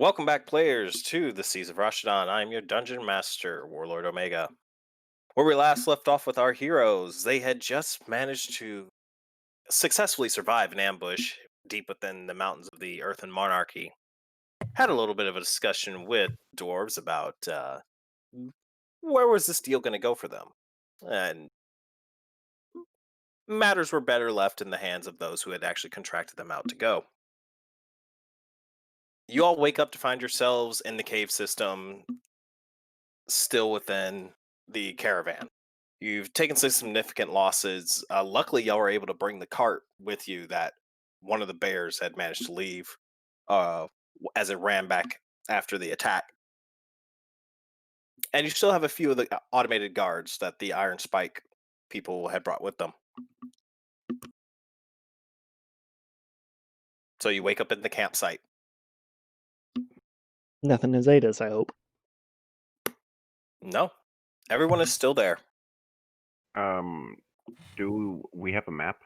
Welcome back, players, to the Seas of Rashadon. I am your dungeon master, Warlord Omega. Where we last left off with our heroes, they had just managed to successfully survive an ambush deep within the mountains of the Earthen Monarchy. Had a little bit of a discussion with dwarves about where was this deal going to go for them, and matters were better left in the hands of those who had actually contracted them out to go. You all wake up to find yourselves in the cave system, still within the caravan. You've taken some significant losses. Luckily, y'all were able to bring the cart with you that one of the bears had managed to leave as it ran back after the attack. And you still have a few of the automated guards that the Iron Spike people had brought with them. So you wake up in the campsite. Nothing has ate us, I hope. No, everyone is still there. Um, do we have a map?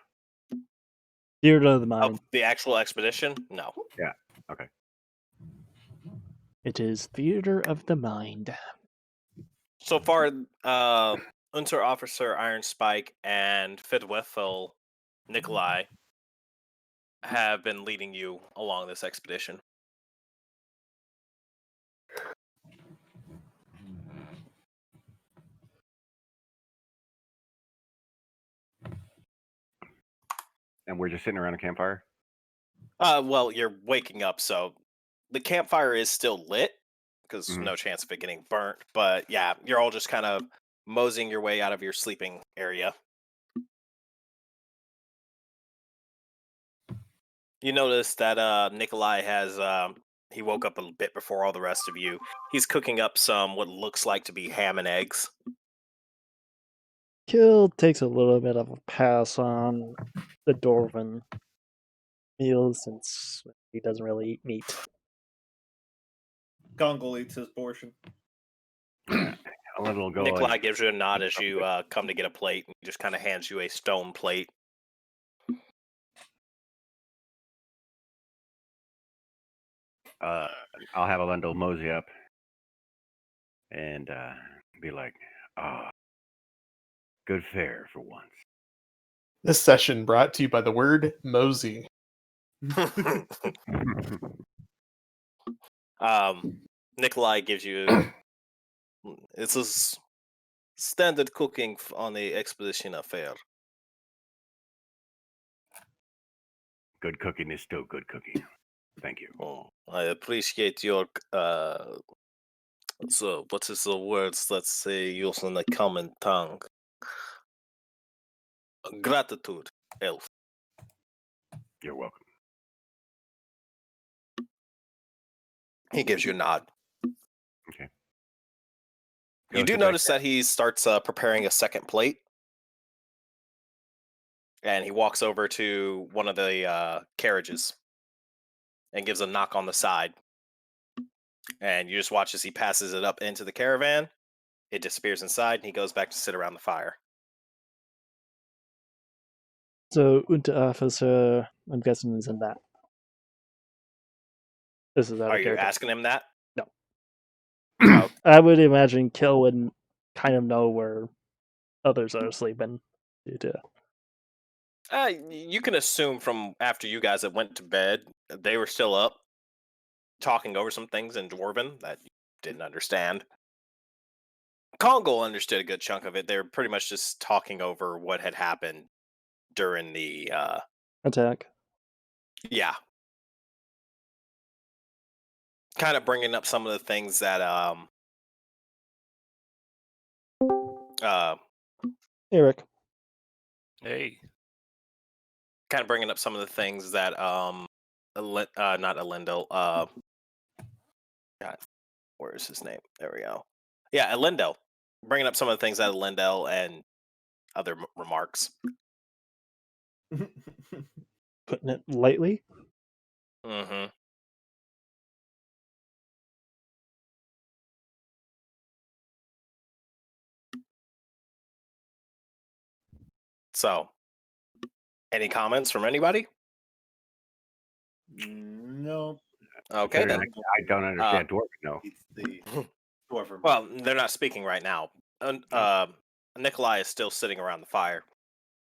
Theater of the Of mind. the actual expedition? No. Yeah. Okay. It is theater of the mind. So far, Unter Officer Iron Spike and Fidwethel Nikolai have been leading you along this expedition. And we're just sitting around a campfire? Well, you're waking up, so the campfire is still lit because Mhm. no chance of it getting burnt. But yeah, you're all just kind of moseying your way out of your sleeping area. You notice that Nikolai has he woke up a bit before all the rest of you. He's cooking up some what looks like to be ham and eggs. Kill takes a little bit of a pass on the Dwarven meals since he doesn't really eat meat. Gongle eats his portion. Yeah. A little go. Nikolai gives you a nod as you come to get a plate, and he just kind of hands you a stone plate. I'll have Alendo mosey up and be like, "Ah, good fare for once." This session brought to you by the word mosey. Nikolai gives you this is standard cooking on the expedition affair. Good cooking is still good cooking. Thank you. Oh, I appreciate your so what is the words? Let's say using the common tongue. Gratitude, elf. You're welcome. He gives you a nod. Okay. You Go do to notice break- that he starts preparing a second plate, and he walks over to one of the carriages and gives a knock on the side. And you just watch as he passes it up into the caravan. It disappears inside, and he goes back to sit around the fire. So Unterofficer, I'm guessing, is in that. This is out Are of you character. asking him that? No. Oh, I would imagine Kill would kind of know where others are sleeping due to you can assume from after you guys had went to bed, they were still up, talking over some things in Dwarven that you didn't understand. Kongol understood a good chunk of it. They were pretty much just talking over what had happened during the attack. yeah, kind of bringing up some of the things that uh Eric. Hey, kind of bringing up some of the things that not Elendil, God, where is his name? There we go. Yeah, Elendil. Bringing up some of the things that Elendil and other remarks. Putting it lightly. Mm-hmm. So, any comments from anybody? No. Okay Considering then. I don't understand Dwarven, no. It's the dwarven. Well, they're not speaking right now. Nikolai is still sitting around the fire.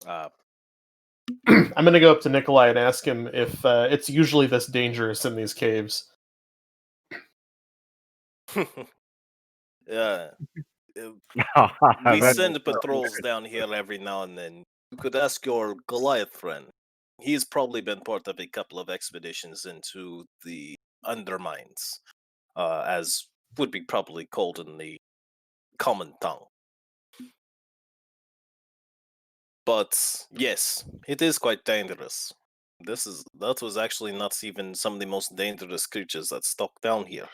I'm gonna go up to Nikolai and ask him if it's usually this dangerous in these caves. uh, we That's send patrols down here every now and then. You could ask your Goliath friend. He's probably been part of a couple of expeditions into the undermines, as would be probably called in the common tongue. But yes, it is quite dangerous. That was actually not even some of the most dangerous creatures that stalk down here.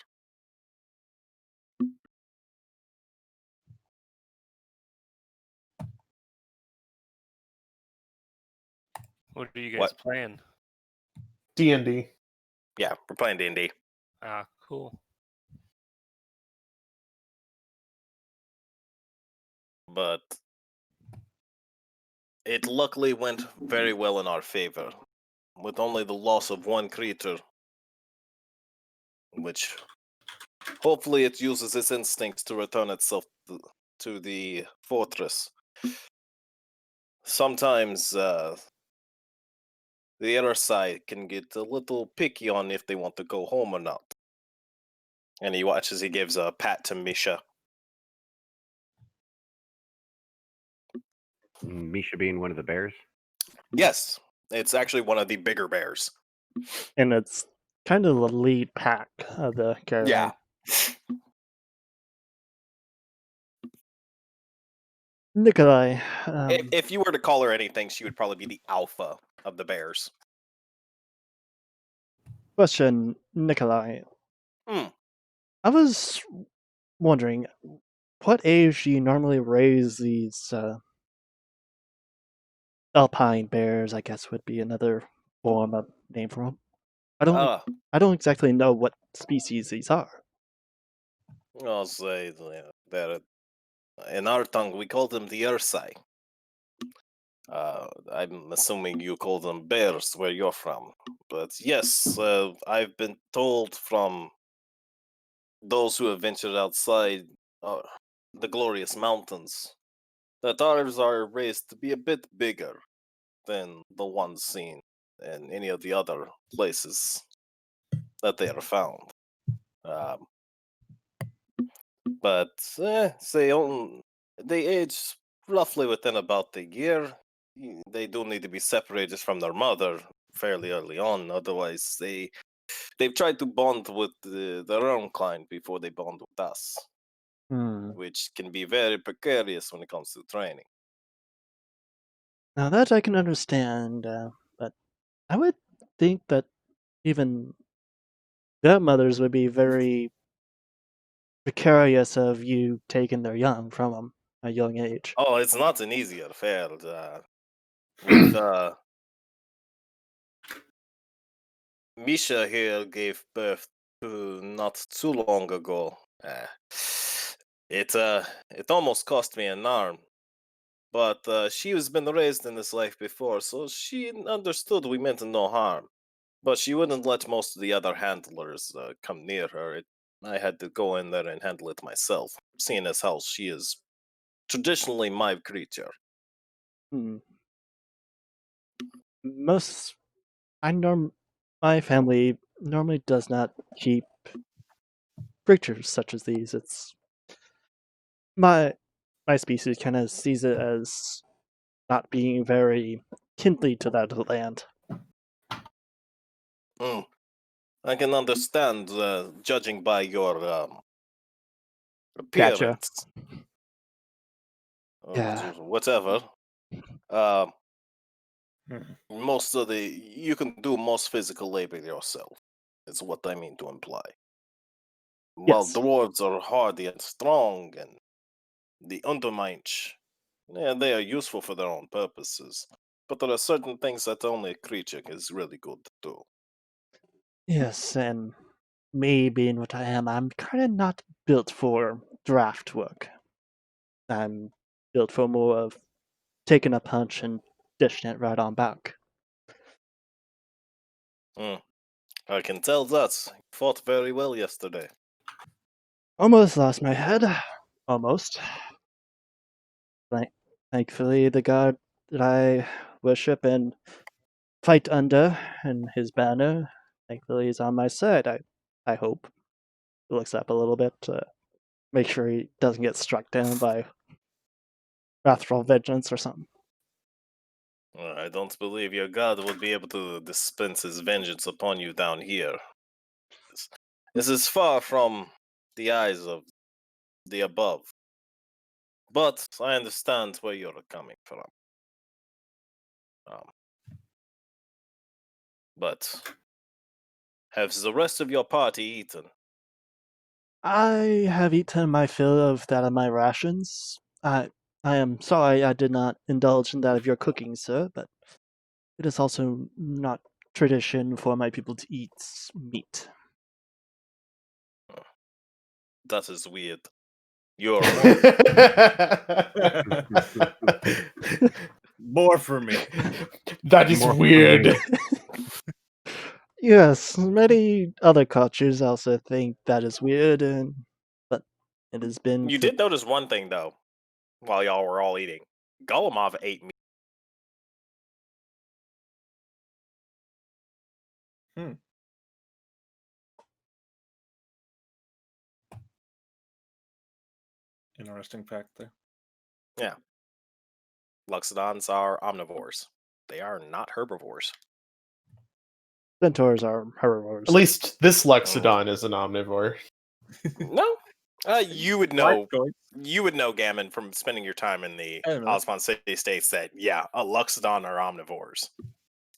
What are you guys What? playing? D&D. Yeah, we're playing D&D. Ah, cool. But it luckily went very well in our favor, with only the loss of one creature, which hopefully it uses its instincts to return itself to the fortress. Sometimes the other side can get a little picky on if they want to go home or not. And he watches, he gives a pat to Misha. Misha being one of the bears. Yes, it's actually one of the bigger bears. And it's kind of the lead pack of the caravan. Yeah. Nikolai, If you were to call her anything, she would probably be the alpha of the bears. question, Nikolai. Hmm. I was wondering, what age do you normally raise these alpine bears? I guess would be another form of name for them. I don't exactly know what species these are. I'll say that in our tongue we call them the Ursai. I'm assuming you call them bears where you're from. But yes, I've been told from those who have ventured outside uh, the glorious mountains that ours are raised to be a bit bigger than the ones seen in any of the other places that they are found. Um, but they age roughly within about a year. They do need to be separated from their mother fairly early on, otherwise they've tried to bond with their own kind before they bond with us, Hmm. which can be very precarious when it comes to training. Now that I can understand, but I would think that even their mothers would be very precarious of you taking their young from them at a young age. Oh, it's not an easy affair. With Misha here gave birth to not too long ago. It almost cost me an arm, but she has been raised in this life before, so she understood we meant no harm. But she wouldn't let most of the other handlers come near her. I had to go in there and handle it myself, seeing as how she is traditionally my creature. Hmm. Most I norm my family normally does not keep creatures such as these. It's my my species kind of sees it as not being very kindly to that land. Mm, I can understand, judging by your Gotcha. appearance, or Yeah. whatever. Uh, Hmm. most of the you can do most physical labor yourself. Is what I mean to imply. While Yes. dwarves are hardy and strong, and the Underminch, yeah, they are useful for their own purposes. But there are certain things that only a creature is really good to do. Yes, and me being what I am, I'm kind of not built for draft work. I'm built for more of taking a punch and dishing it right on back. Mm. I can tell that. You fought very well yesterday. Almost lost my head. Almost. Thankfully, the god that I worship and fight under and his banner, thankfully, is on my side. I hope. He looks up a little bit to make sure he doesn't get struck down by wrathful vengeance or something. I don't believe your god would be able to dispense his vengeance upon you down here. This is far from the eyes of the above. But I understand where you're coming from. Um, but have the rest of your party eaten? I have eaten my fill of that of my rations. I am sorry I did not indulge in that of your cooking, sir, but it is also not tradition for my people to eat meat. That is weird. You're More for me. That is More for weird. me. Yes, many other cultures also think that is weird, but it has been. You did notice one thing though, while y'all were all eating. Golemov ate meat. Interesting fact there. Yeah. Luxodons are omnivores. They are not herbivores. Centaurs are herbivores. At least this Lexodon is an omnivore. No. You would Smart know. choice. You would know, Gammon, from spending your time in the I don't know. Osmond City States that, yeah, a Luxodon are omnivores.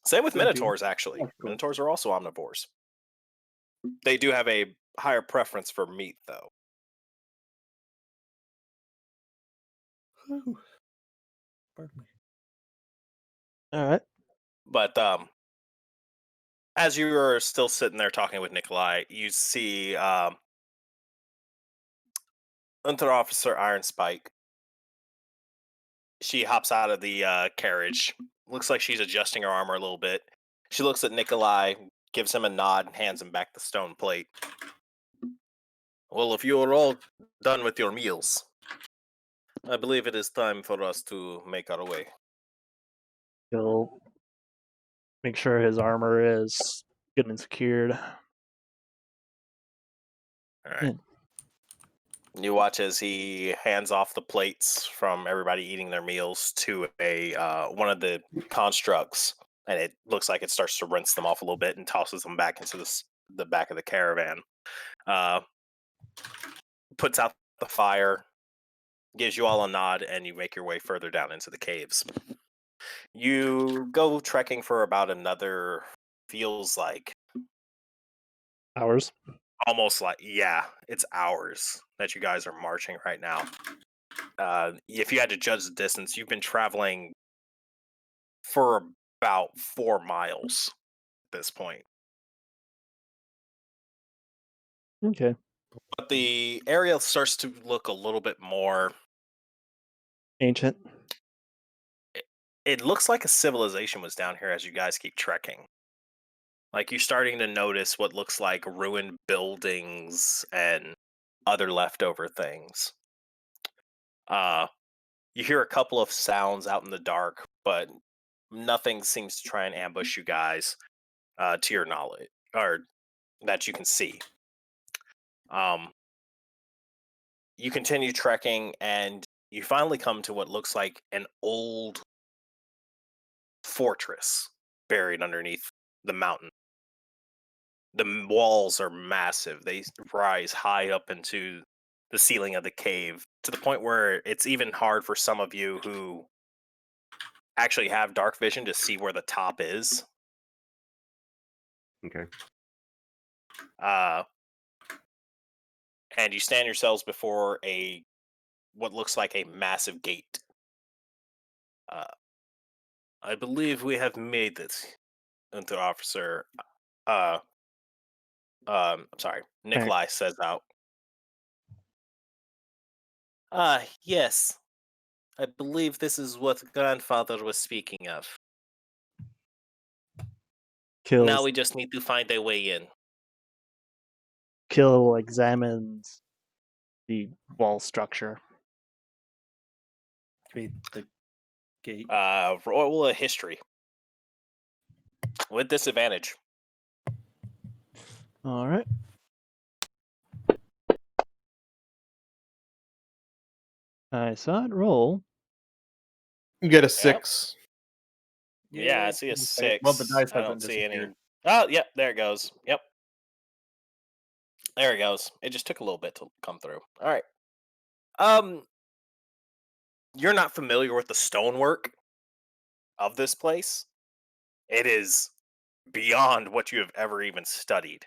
Same with Could be. Minotaurs, actually. Of course. Minotaurs are also omnivores. They do have a higher preference for meat, though. Whew. Pardon me. All right. But as you are still sitting there talking with Nikolai, you see Under Officer Iron Spike. She hops out of the carriage. Looks like she's adjusting her armor a little bit. She looks at Nikolai, gives him a nod, and hands him back the stone plate. Well, if you are all done with your meals, I believe it is time for us to make our way. He'll make sure his armor is good and secured. All right. You watch as he hands off the plates from everybody eating their meals to a one of the constructs, and it looks like it starts to rinse them off a little bit and tosses them back into the back of the caravan. Puts out the fire, gives you all a nod, and you make your way further down into the caves. You go trekking for about another, feels like Hours. almost like, yeah, it's hours that you guys are marching right now. If you had to judge the distance, you've been traveling for about 4 miles at this point. Okay. But the area starts to look a little bit more. Ancient. It looks like a civilization was down here as you guys keep trekking. Like, you're starting to notice what looks like ruined buildings and other leftover things. You hear a couple of sounds out in the dark, but nothing seems to try and ambush you guys to your knowledge, or that you can see. You continue trekking, and you finally come to what looks like an old fortress buried underneath the mountain. The walls are massive. They rise high up into the ceiling of the cave, to the point where it's even hard for some of you who actually have dark vision to see where the top is. Okay. And you stand yourselves before what looks like a massive gate. I believe we have made it, Under Officer. I'm sorry, Nikolai says out. Yes. I believe this is what grandfather was speaking of. Kills. we just need to find a way in. Kill examines the wall structure. Read the gate. Roll a history with disadvantage. All right. I saw it roll. You get a 6. Yeah, I see a okay. 6. Well, the dice I hasn't don't see any. disappeared. Oh, yep, there it goes. Yep. There it goes. It just took a little bit to come through. All right. You're not familiar with the stonework of this place. It is beyond what you have ever even studied.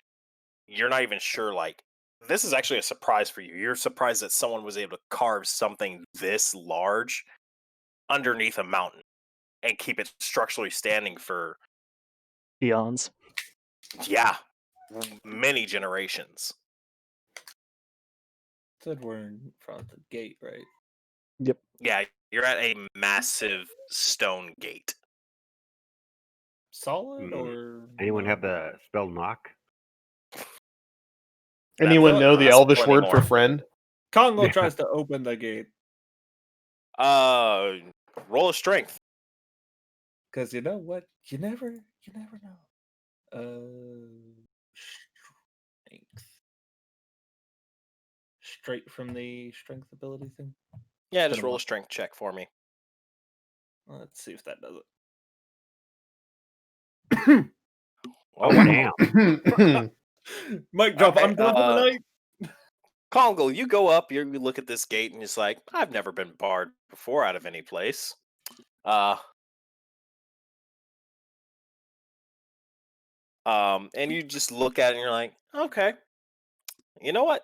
You're not even sure, like, this is actually a surprise for you. You're surprised that someone was able to carve something this large underneath a mountain and keep it structurally standing for, Eons. yeah, many generations. Said we're in front of the gate, right? Yep. Yeah, you're at a massive stone gate. Solid Mm. or Anyone have no? the spell knock? Anyone That's know the not Elvish possible word for anymore. friend? Congo Yeah. tries to open the gate Roll a strength. because you know what? You never know. Strength. Straight from the strength ability thing. Yeah, It's just been a roll a while. strength check for me. Let's see if that does Oh wow. Damn. Mic drop. I'm Alright, done for the night. Congo, you go up, you look at this gate, and it's like, I've never been barred before out of any place. And you just look at it and you're like, okay, you know what?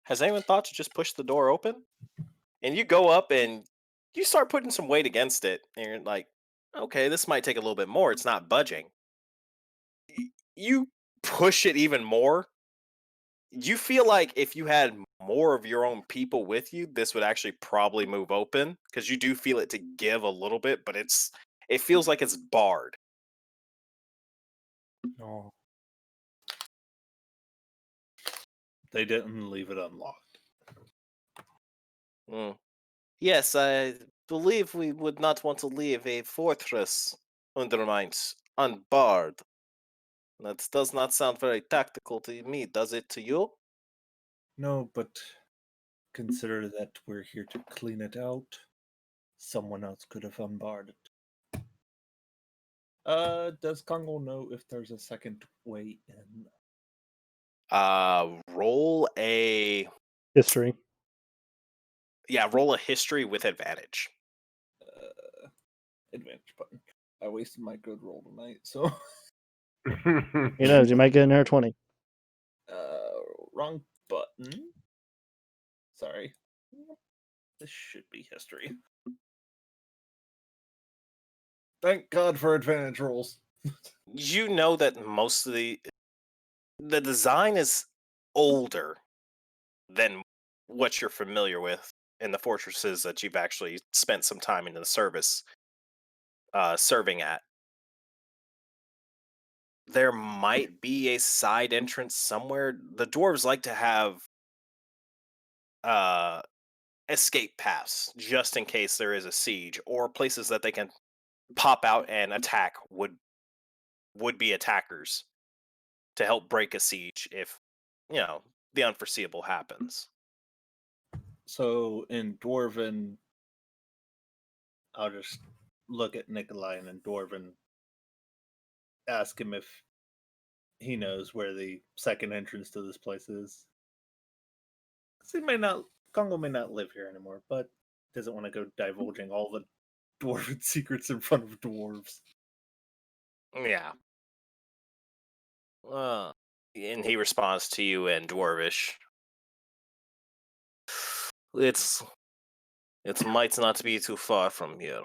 Has anyone thought to just push the door open? And you go up and you start putting some weight against it, and you're like, okay, this might take a little bit more. It's not budging. You push it even more. You feel like if you had more of your own people with you, this would actually probably move open because you do feel it to give a little bit, but it feels like it's barred. No. They didn't leave it unlocked. Mm. Yes, I believe we would not want to leave a fortress undermined unbarred. That does not sound very tactical to me, does it to you? No, but consider that we're here to clean it out. Someone else could have unbarred it. Does Congo know if there's a second way in? Roll a History. roll a history with advantage. Advantage button. I wasted my good roll tonight, so Who knows? You might get an air 20. wrong button. Sorry. This should be history. Thank God for advantage rolls. You know that most of the design is older than what you're familiar with in the fortresses that you've actually spent some time in the service serving at. There might be a side entrance somewhere. The dwarves like to have uh escape paths just in case there is a siege, or places that they can pop out and attack would be attackers to help break a siege if the unforeseeable happens. So in Dwarven, I'll just look at Nikolai and in Dwarven ask him if he knows where the second entrance to this place is. 'Cause Congo may not live here anymore, but doesn't want to go divulging all the dwarven secrets in front of dwarves. Yeah. And he responds to you in Dwarvish. It's it might not be too far from here.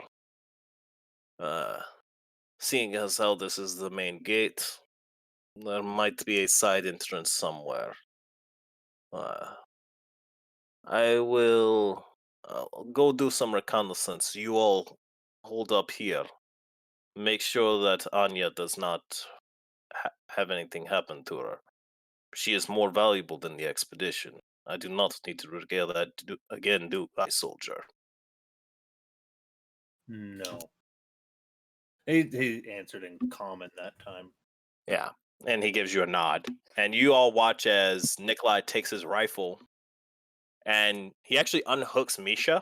Seeing as how this is the main gate, there might be a side entrance somewhere. I will go do some reconnaissance. You all hold up here. Make sure that Anya does not have anything happen to her. She is more valuable than the expedition. I do not need to regale that again, do I, soldier? No. He answered in common that time. Yeah. And he gives you a nod. And you all watch as Nikolai takes his rifle and he actually unhooks Misha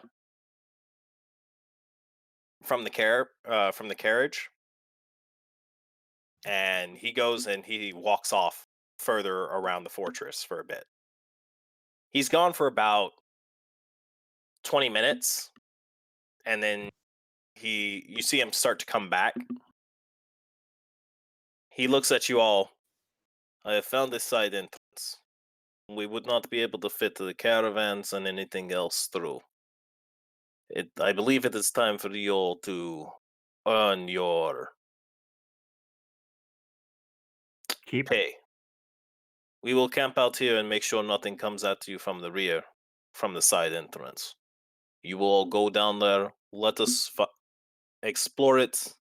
from the carriage, and he goes and he walks off further around the fortress for a bit. He's gone for about 20 minutes, and then you see him start to come back. He looks at you all. I have found this side entrance. We would not be able to fit the caravans and anything else through. I believe it is time for you all to earn your Keep. pay. We will camp out here and make sure nothing comes at you from the rear, from the side entrance. You will all go down there, let us explore it,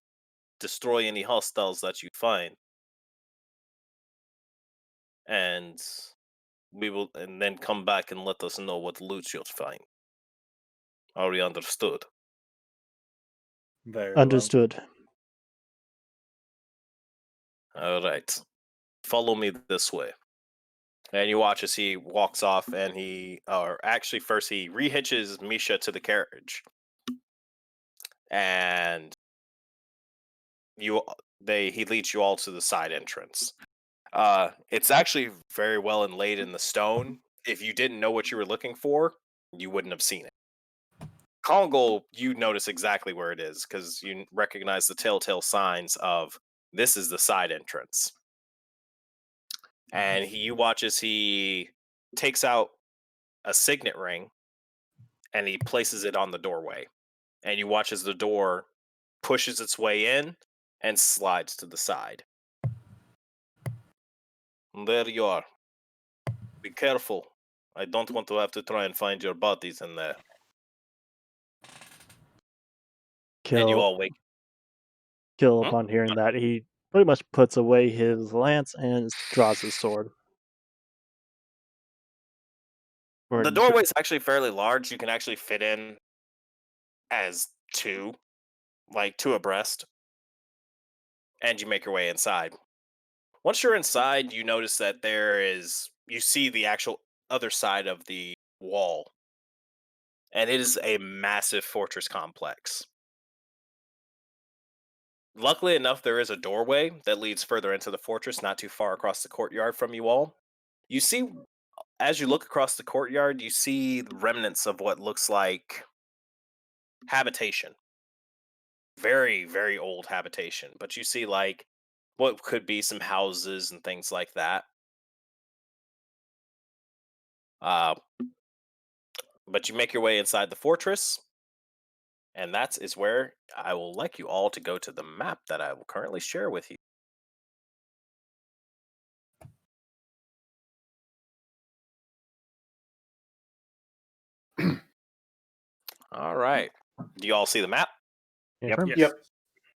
destroy any hostiles that you find, and and then come back and let us know what loot you'll find. Are we understood? Very well. Understood. All right. Follow me this way. And you watch as he walks off, and or actually, first he rehitches Misha to the carriage, and he leads you all to the side entrance. It's actually very well inlaid in the stone. If you didn't know what you were looking for, you wouldn't have seen it. Congo, you notice exactly where it is because you recognize the telltale signs of this is the side entrance. And you watch as he takes out a signet ring and he places it on the doorway. And you watch as the door pushes its way in and slides to the side. There you are. Be careful. I don't want to have to try and find your bodies in there. And you Kill, all wake. Kill Hmm? upon hearing that, he pretty much puts away his lance and draws his sword. The doorway is actually fairly large. You can actually fit in as two, like two abreast, and you make your way inside. Once you're inside, you notice that you see the actual other side of the wall, and it is a massive fortress complex. Luckily enough, there is a doorway that leads further into the fortress, not too far across the courtyard from you all. You see, as you look across the courtyard, you see remnants of what looks like habitation. Very, very old habitation. But you see, like, what could be some houses and things like that. Uh, but you make your way inside the fortress, and that is where I will like you all to go to the map that I will currently share with you. All right. Do you all see the map? Yep. Yes. Yep.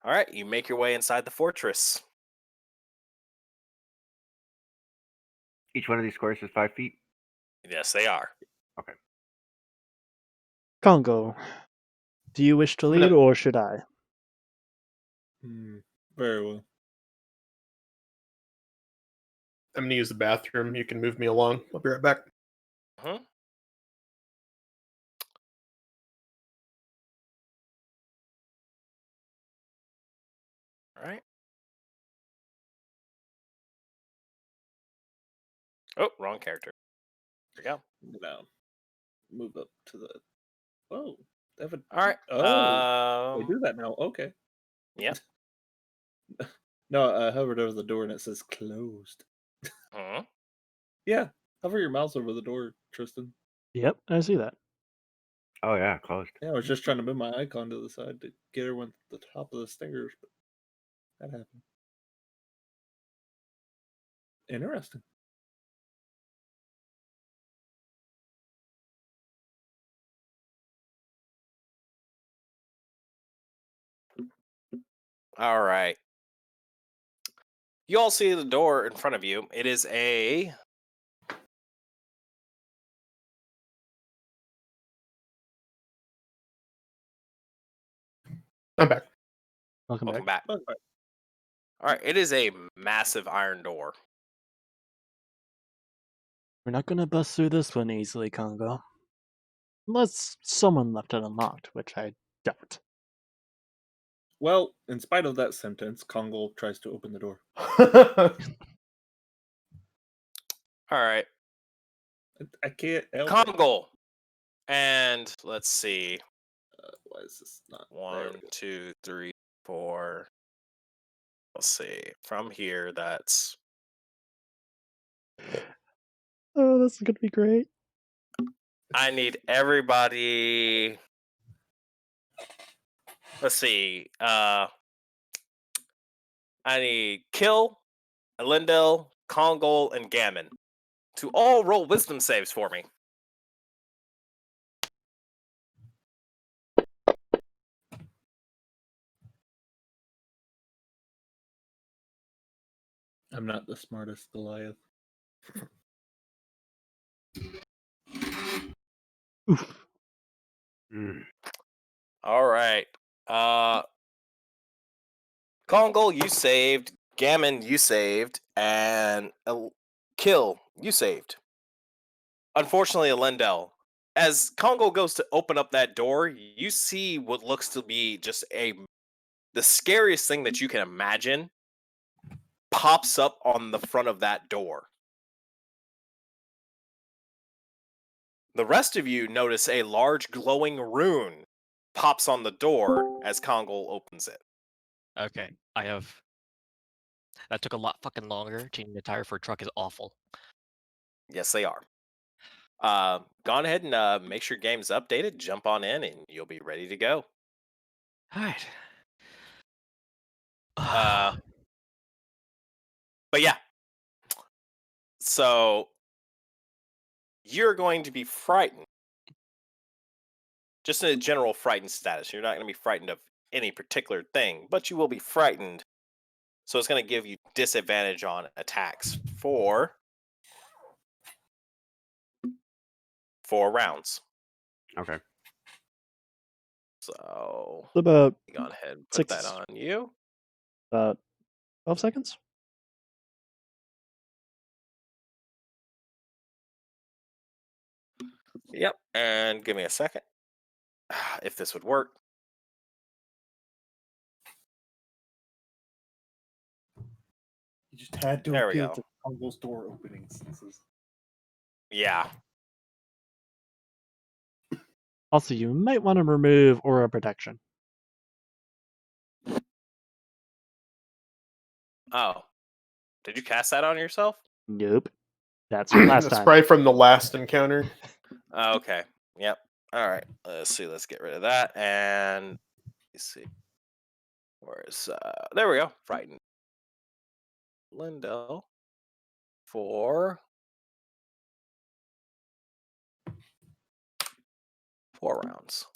All right. You make your way inside the fortress. Each one of these squares is 5 feet. Yes, they are. Okay. Congo, do you wish to I'm lead gonna- or should I? Very well. I'm gonna use the bathroom. You can move me along. I'll be right back. Hmm. All right. Oh, wrong character. There we go. Now, move up to the. Oh, they have a. All right. Oh, they do that now. Okay. Yeah. No, I hovered over the door and it says closed. Hmm. Yeah, hover your mouse over the door, Tristan. Yep, I see that. Oh yeah, closed. Yeah, I was just trying to move my icon to the side to get everyone to the top of the stairs, but that happened. Interesting. All right. You all see the door in front of you. It is a I'm back. Welcome welcome back. back. All right, it is a massive iron door. We're not gonna bust through this one easily, Congo. Unless someone left it unlocked, which I doubt. Well, in spite of that sentence, Kongo tries to open the door. All right, I can't help it. Congo, and let's see, Why is this not? There one, we go. 2, 3, 4. Let's see, from here, that's Oh, this is gonna be great. I need everybody. Let's see. I need Kill, Elendil, Kongol, and Gammon to all roll wisdom saves for me. I'm not the smartest Goliath. All right. Kongol, you saved. Gammon, you saved. And Kill, you saved. Unfortunately, Elendil, as Kongol goes to open up that door, you see what looks to be just the scariest thing that you can imagine pops up on the front of that door. The rest of you notice a large glowing rune pops on the door as Kongol opens it. Okay, I have. That took a lot fucking longer. Changing the tire for a truck is awful. Yes, they are. Go on ahead and make sure game's updated. Jump on in, and you'll be ready to go. All right. But yeah, so you're going to be frightened, just in a general frightened status. You're not going to be frightened of any particular thing, but you will be frightened. So it's going to give you disadvantage on attacks for 4 rounds. Okay. So About go on ahead and put that 6 on you. 12 seconds. Yep, and give me a second if this would work. You just had to There we appeal go. to Kongo's door openings. Yeah. Also, you might want to remove aura protection. Oh, did you cast that on yourself? Nope. That's from last That's time. probably from the last encounter. Okay. Yep. All right. Let's see. Let's get rid of that. And let's see. Where's there we go. Frightened. Lindell for 4 rounds.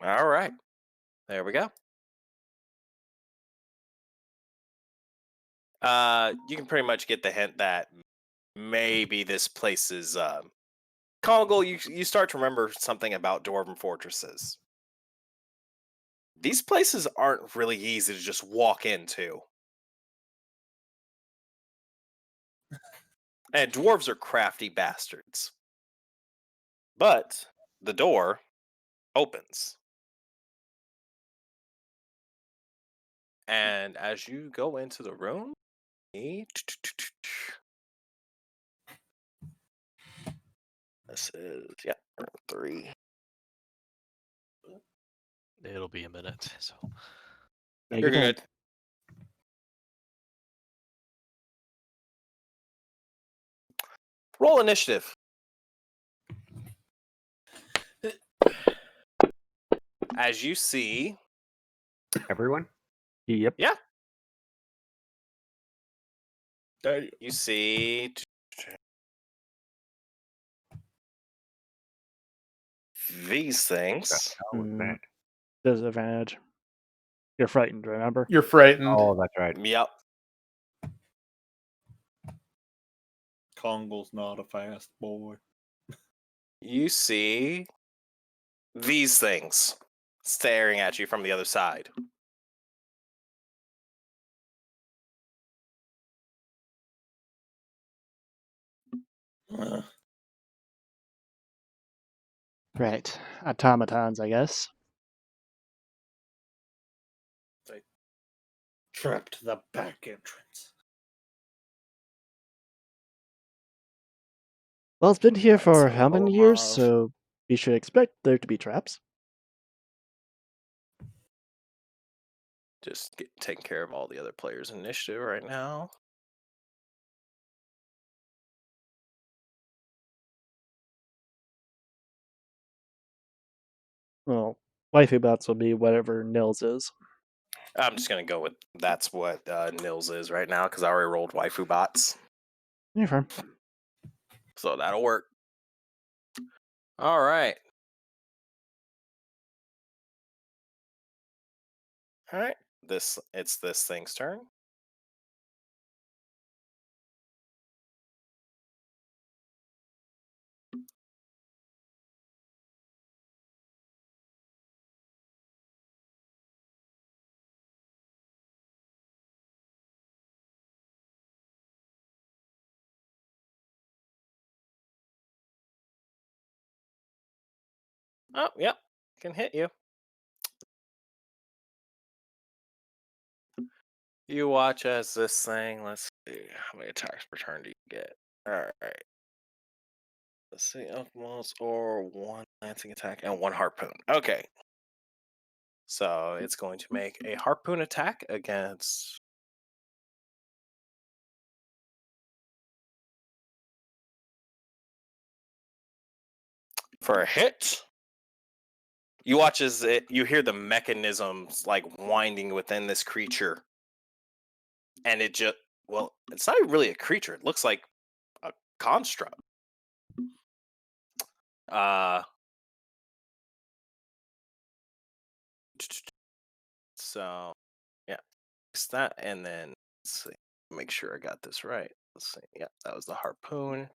All right. There we go. You can pretty much get the hint that maybe this place is Congo, you start to remember something about dwarven fortresses. These places aren't really easy to just walk into. And dwarves are crafty bastards. But the door opens. And as you go into the room, this is, yeah, room 3. It'll be a minute. So Yeah, You're good. Roll initiative. As you see, Everyone? Yep. yeah, There you you see these things. How was Mm. that? Disadvantage. You're frightened, remember? You're frightened. Oh, that's right. Yep. Kongo's not a fast boy. You see these things staring at you from the other side. Right. Automatons, I guess. Trapped the back entrance. Well, it's been here Right, for so how many years, Olaf. so we should expect there to be traps. Just taking care of all the other players' initiative right now. Well, waifu bots will be whatever Nils is. I'm just gonna go with that's what Nils is right now because I already rolled waifu bots, You're fine. so that'll work. All right. All right. It's this thing's turn. Oh, yep. Can hit you. You watch as this thing. Let's see. How many attacks per turn do you get? All right. Let's see. Almost or one lancing attack and one harpoon. Okay. So it's going to make a harpoon attack against. For a hit. You watch as you hear the mechanisms like winding within this creature. And it just, well, it's not really a creature. It looks like a construct. Uh, so yeah, it's that, and then let's see, make sure I got this right. Let's see, yeah, that was the harpoon.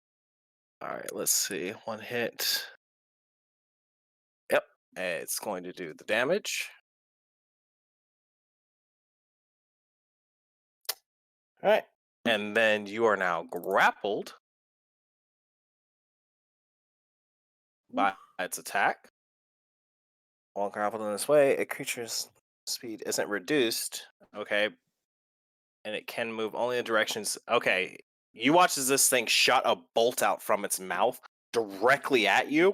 All right, let's see, one hit. Yep, it's going to do the damage. All right, and then you are now grappled by its attack. While grappled in this way, a creature's speed isn't reduced. Okay, and it can move only in directions. Okay, you watch as this thing shot a bolt out from its mouth directly at you,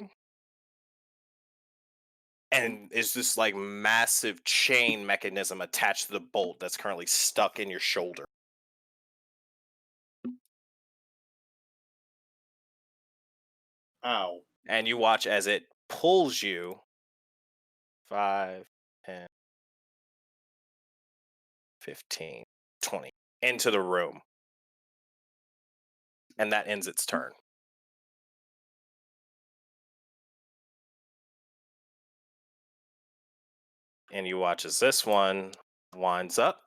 and is this like massive chain mechanism attached to the bolt that's currently stuck in your shoulder. Ow. And you watch as it pulls you 5, 10, 15, 20 into the room. And that ends its turn. And you watch as this one winds up.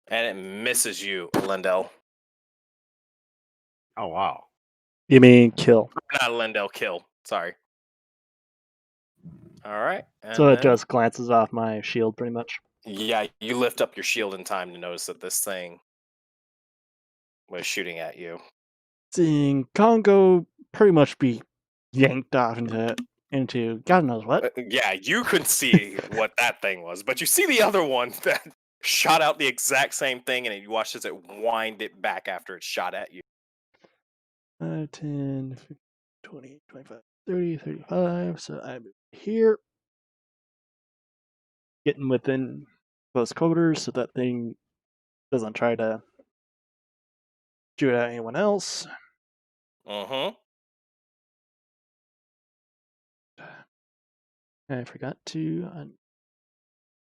And it misses you, Lindell. Oh wow. You mean kill. Not Lindell, kill. Sorry. All right. And So it then, just glances off my shield pretty much. yeah, you lift up your shield in time to notice that this thing was shooting at you. Seeing Congo pretty much be yanked off into God knows what. Yeah, you couldn't see what that thing was, but you see the other one that shot out the exact same thing, and you watched as it wind it back after it shot at you. 5, 10, 15, 20, 25, 30, 35. So I'm here. Getting within close quarters so that thing doesn't try to shoot at anyone else. Mm-hmm. I forgot to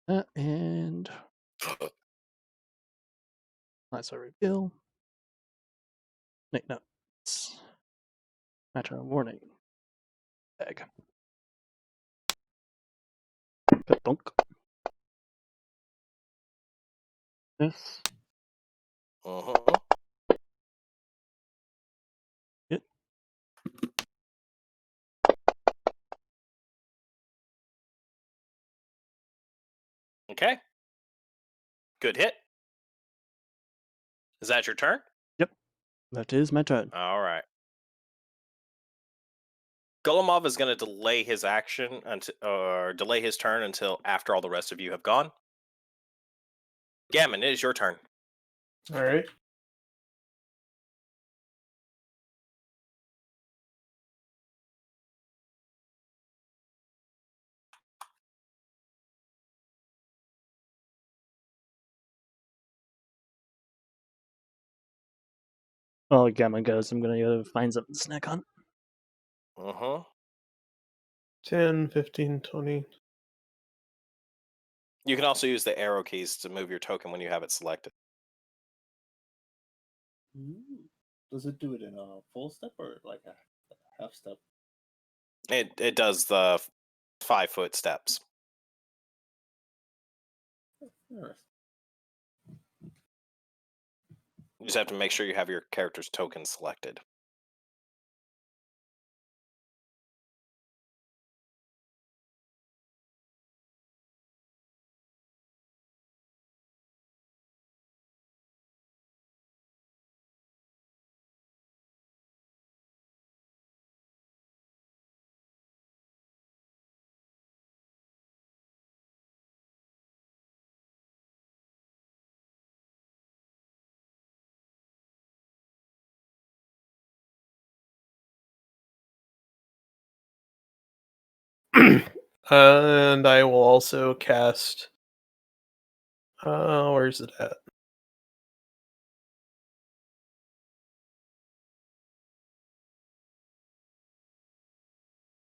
that and that's a reveal. Nick notes. Matter warning. Egg. Dunk. This. Uh-huh. Hit. Okay. Good hit. Is that your turn? Yep. That is my turn. All right. Golomov is going to delay his action or delay his turn until after all the rest of you have gone. Gammon, it is your turn. All right. Well, Gamma goes. I'm gonna go find something to snack on. Uh-huh. 10, 15, 20. You can also use the arrow keys to move your token when you have it selected. Does it do it in a full step or like a half step? It does the 5-foot steps. Interesting. You just have to make sure you have your character's token selected. And I will also cast. Where's it at?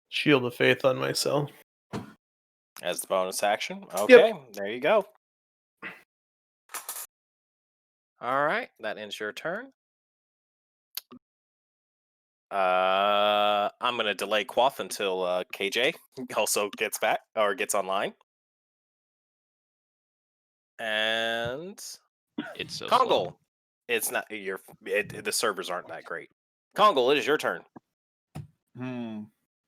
Shield of Faith on myself. As the bonus action. Okay, there you go. All right, that ends your turn. I'm gonna delay Quaff until KJ also gets back or gets online. And It's so Kongol. slow. It's not the servers aren't that great. Kongol, it is your turn. Do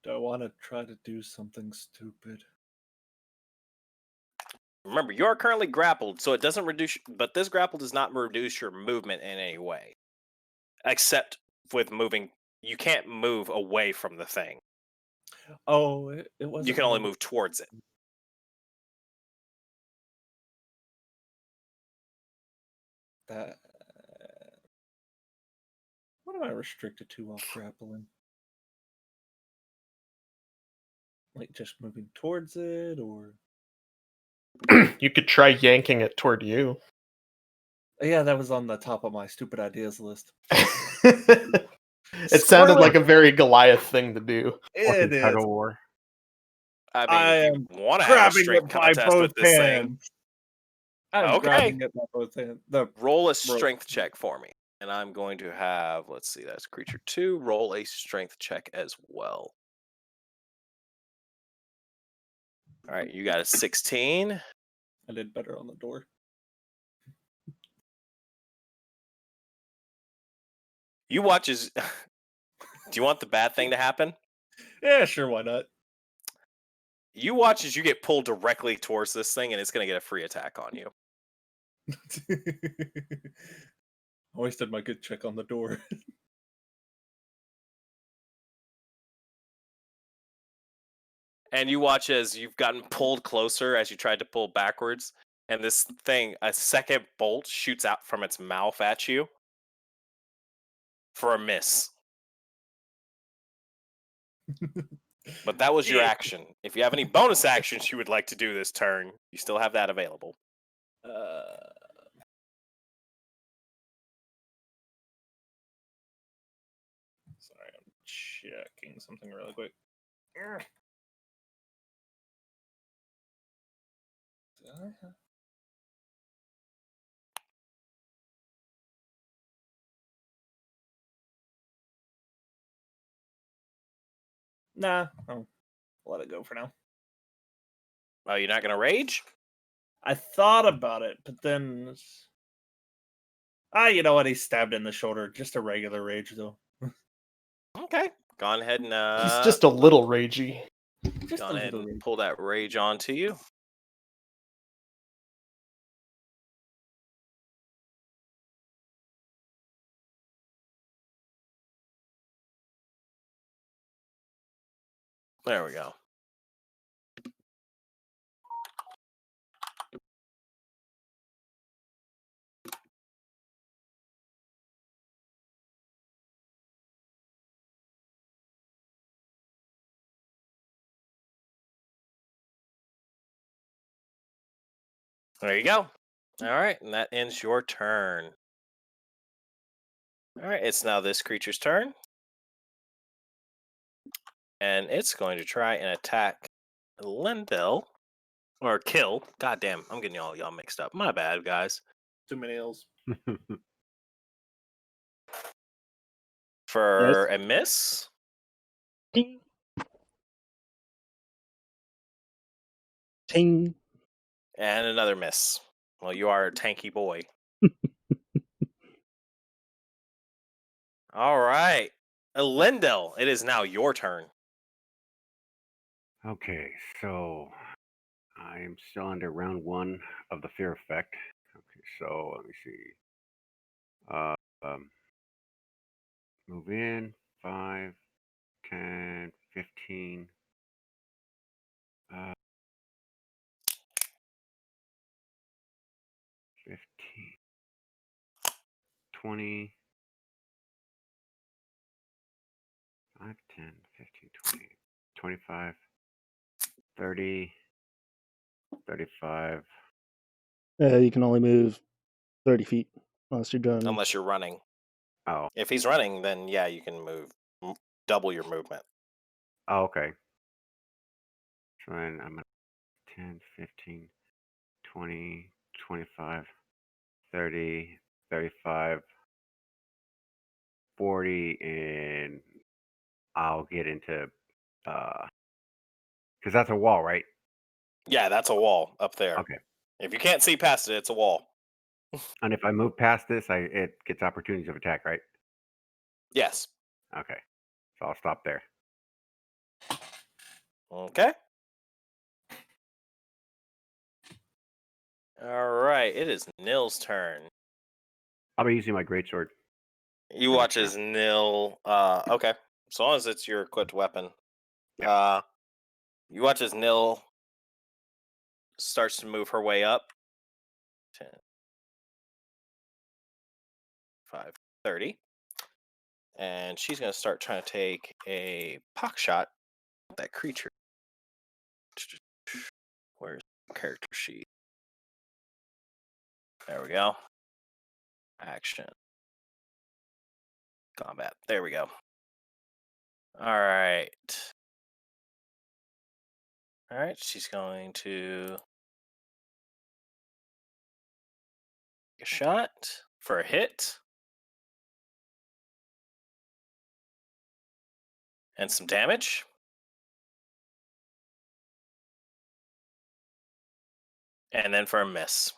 I want to try to do something stupid? Remember, you are currently grappled, so it doesn't reduce. But this grapple does not reduce your movement in any way, except with moving. You can't move away from the thing. Oh, it wasn't. You can only moving. move towards it. That. What am I restricted to while grappling? Like just moving towards it, or You could try yanking it toward you. yeah, that was on the top of my stupid ideas list. It sounded Squirrel! like a very Goliath thing to do. It Tug is. of war. I mean, I if am you want to have a grabbing strength it by contest both with this thing, hands. I'm Okay. grabbing it by both hands. roll a strength check for me. And I'm going to have, let's see, that's creature 2. Roll a strength check as well. All right, you got a 16. I did better on the door. You watch as. Do you want the bad thing to happen? Yeah, sure, why not? You watch as you get pulled directly towards this thing, and it's going to get a free attack on you. I wasted my good check on the door. And you watch as you've gotten pulled closer as you tried to pull backwards, and this thing, a second bolt shoots out from its mouth at you for a miss. But that was your action. If you have any bonus actions you would like to do this turn, you still have that available. Sorry, I'm checking something really quick. Did I have... Nah, I'll let it go for now. Oh, you're not gonna rage? I thought about it, but then you know what? He's stabbed in the shoulder. Just a regular rage, though. Okay. Go on ahead and He's just a little ragey. Just go a on ahead little and rage. pull that rage onto you. There we go. There you go. All right, and that ends your turn. All right, it's now this creature's turn. And it's going to try and attack Lendell. Or kill. God damn, I'm getting y'all mixed up. My bad, guys. Too many L's. For a miss. Ting. Ting. And another miss. Well, you are a tanky boy. All right. Lendell, it is now your turn. Okay, so I'm still under round 1 of the fear effect. Okay, so let me see. Move in 5, 10, 15. 15, 20, 5, 10, 15, 20, 25, 30, 35. You can only move 30 feet unless you're done. Unless you're running. Oh, If he's running, then yeah, you can move double your movement. oh, okay. So then I'm at 10, 15, 20, 25, 30, 35, 40, and I'll get into, because that's a wall, right? Yeah, that's a wall up there. Okay. If you can't see past it, it's a wall. And if I move past this, it gets opportunities of attack, right? Yes. Okay. So I'll stop there. Okay. All right. It is Nil's turn. I'll be using my greatsword. You For watch next as Nil. Okay. As long as it's your equipped weapon. You watch as Nil starts to move her way up. 10, 5, 30. And she's going to start trying to take a pock shot at that creature. Where's the character sheet? There we go. Action. Combat. There we go. All right. All right. She's going to take a shot for a hit. And some damage. And then for a miss.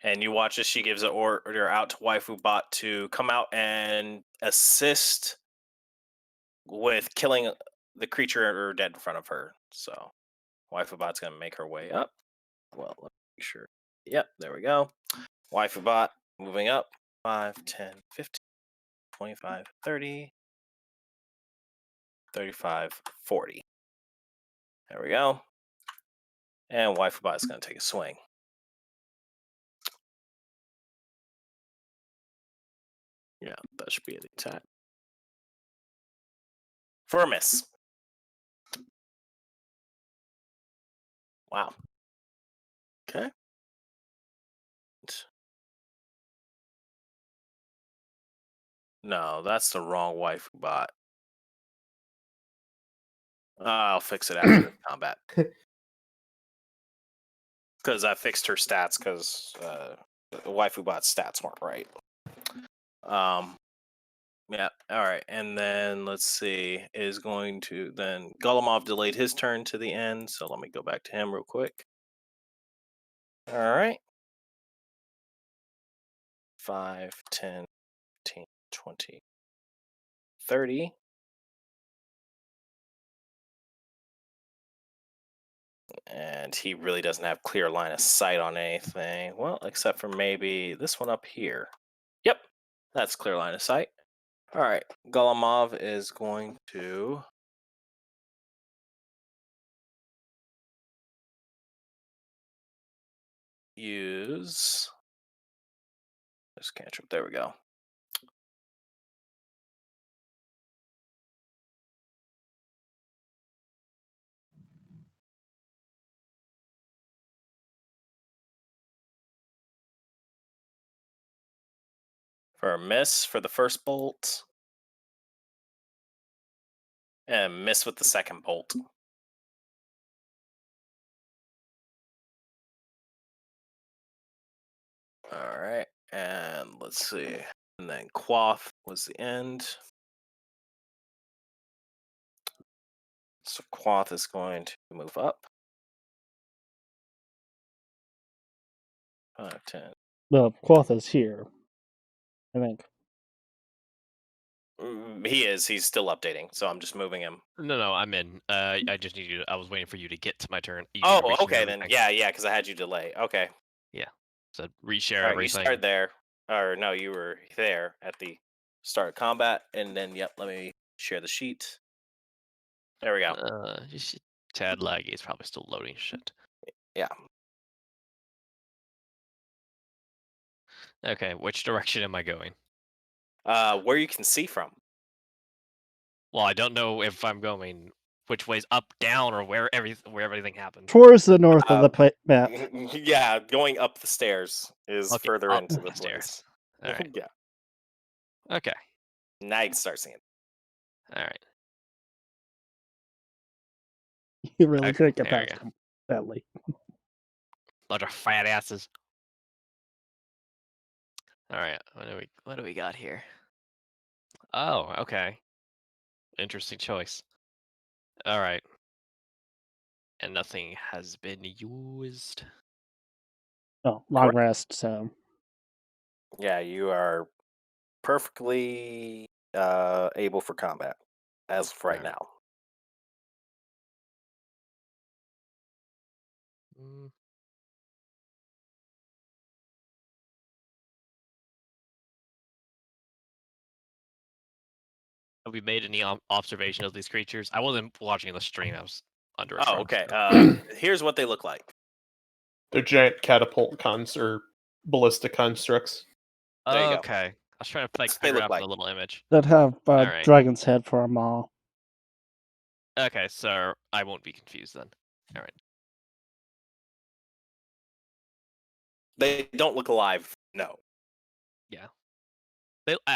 And you watch as she gives an order out to Waifu Bot to come out and assist with killing the creature or dead in front of her. So Waifu Bot's going to make her way up. Well, let me make sure. Yep, there we go. Waifu Bot moving up. 5, 10, 15, 25, 30, 35, 40. There we go. And Waifu Bot is going to take a swing. Yeah, that should be the attack. For a miss. Wow. Okay. No, that's the wrong Waifu Bot. I'll fix it after combat. Because I fixed her stats because the Waifu Bot's stats weren't right. Yeah. All right. And then let's see. Is going to then Golemov delayed his turn to the end. So let me go back to him real quick. All right. 5, 10, 15, 20, 30. And he really doesn't have clear line of sight on anything. Well, except for maybe this one up here. Yep. That's clear line of sight. All right. Golemov is going to use this cantrip. There we go. For a miss for the first bolt. And miss with the second bolt. All right. And let's see. And then Quoth was the end. So Quoth is going to move up. 5, 10. Well, Quoth is here, I think. He is. He's still updating. So I'm just moving him. No, I'm in. I just need you. I was waiting for you to get to my turn. You need to Oh, reshare okay then. everything. Yeah, because I had you delay. Okay. So reshare All right, you everything. started there. Or no, you were there at the start of combat. And then, yep, let me share the sheet. There we go. Just tad laggy. It's probably still loading shit. Yeah. Okay, which direction am I going? Where you can see from. Well, I don't know if I'm going which way's up, down, or where everything happened. Towards the north of the map. Yeah, going up the stairs is Okay, further up into the the place. stairs. All right. Yeah. Okay. Now you can start seeing. All right. You really Okay, couldn't get there we past go. him, sadly. Bunch of fat asses. All right. What do we got here? Oh, okay. Interesting choice. All right. And nothing has been used. Oh, long Correct. rest, so. Yeah, you are perfectly able for combat as of right Alright. now. Mm. Have we made any observation of these creatures? I wasn't watching the stream. I was under a Oh, truck. okay. so- Here's what they look like. They're giant catapult or ballistic constructs. There you go. Okay. I was trying to That's what they figure look out like. the little image. That have Alright. dragon's head for a maw. Okay, so I won't be confused then. Alright. They don't look alive. No.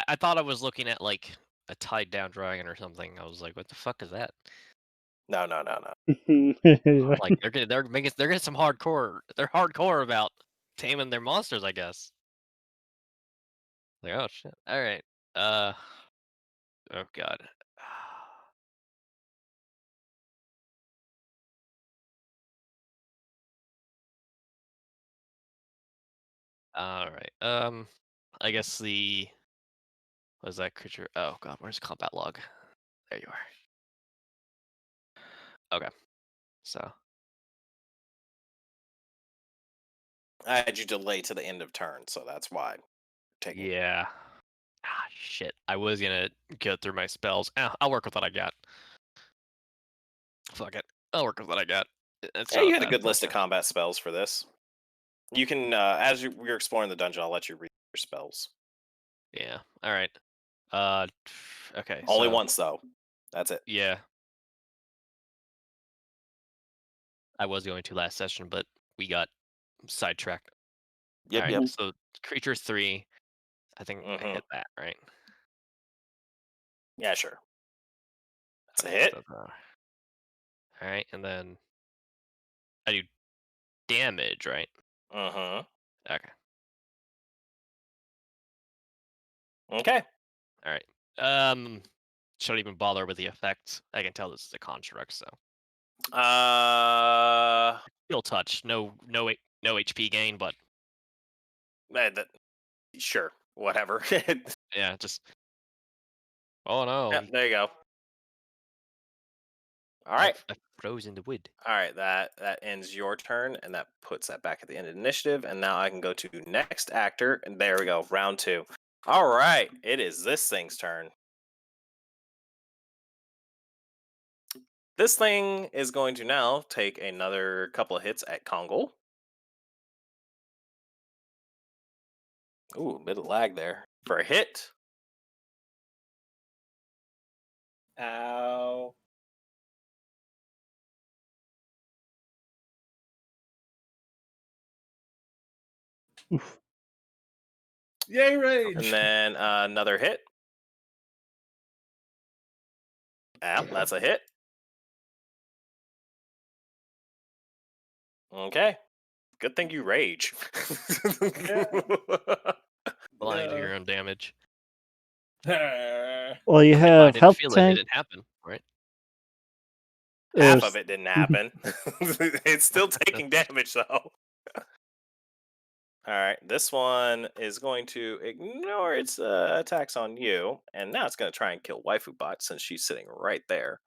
I thought I was looking at like a tied down dragon or something. I was like, what the fuck is that? No, no, no, no. Like they're getting some hardcore. They're hardcore about taming their monsters, I guess. Like, oh shit. Alright. Oh god. Alright. I guess what is that creature? Oh god, where's combat log? There you are. Okay. So I had you delay to the end of turn, so that's why. Taking. yeah. Ah shit. I was gonna go through my spells. I'll work with what I got. Fuck it. I'll work with what I got. It's Yeah, not you a had a bad good list of plan. combat spells for this. You can, as you're exploring the dungeon, I'll let you read your spells. Yeah. Alright. Okay, Only so once though. That's it. yeah. I was going to last session, but we got sidetracked. Yep, Alright, yep. so creature 3. I think I Mhm. hit that, right? Yeah, sure. That's a Okay, hit. so alright, and then I do damage, right? Mhm. Okay. Okay. Alright. Shouldn't even bother with the effect. I can tell this is a construct, so Uh, heal touch. No HP gain, but sure, whatever. yeah, just. Oh no! Yep, there you go. All right. I froze in the wood. All right, that ends your turn, and that puts that back at the end of the initiative. And now I can go to next actor, and there we go, round 2. All right, it is this thing's turn. This thing is going to now take another couple of hits at Kongol. Ooh, a bit of lag there. For a hit, Ow. Oof. Yay, rage! and then another hit. Ah, that's a hit. Okay. Good thing you rage. Blind to Yeah. your own damage. Well, you If I have didn't health feel it, it tank. didn't happen, right? Half of There's it didn't happen. It's still taking damage though. All right, this one is going to ignore its attacks on you, and now it's going to try and kill Waifu Bot since she's sitting right there.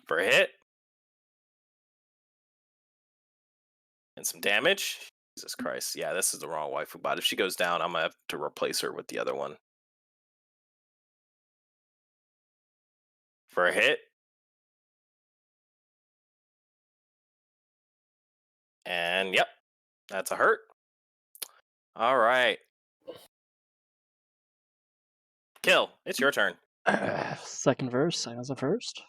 For a hit. And some damage. Jesus Christ. Yeah, this is the wrong Waifu Bot. If she goes down, I'm going to have to replace her with the other one. For a hit. And yep, that's a hurt. All right. Kill. It's your turn. second verse, same as the first.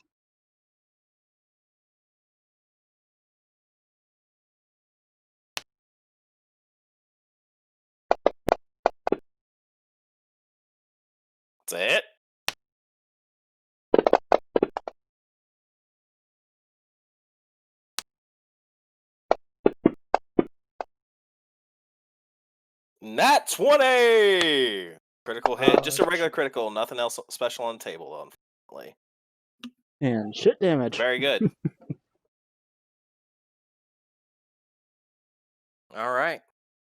That's a hit. Nat 20! Critical hit. Just a regular critical. Nothing else special on the table, unfortunately. And shit damage. Very good. All right.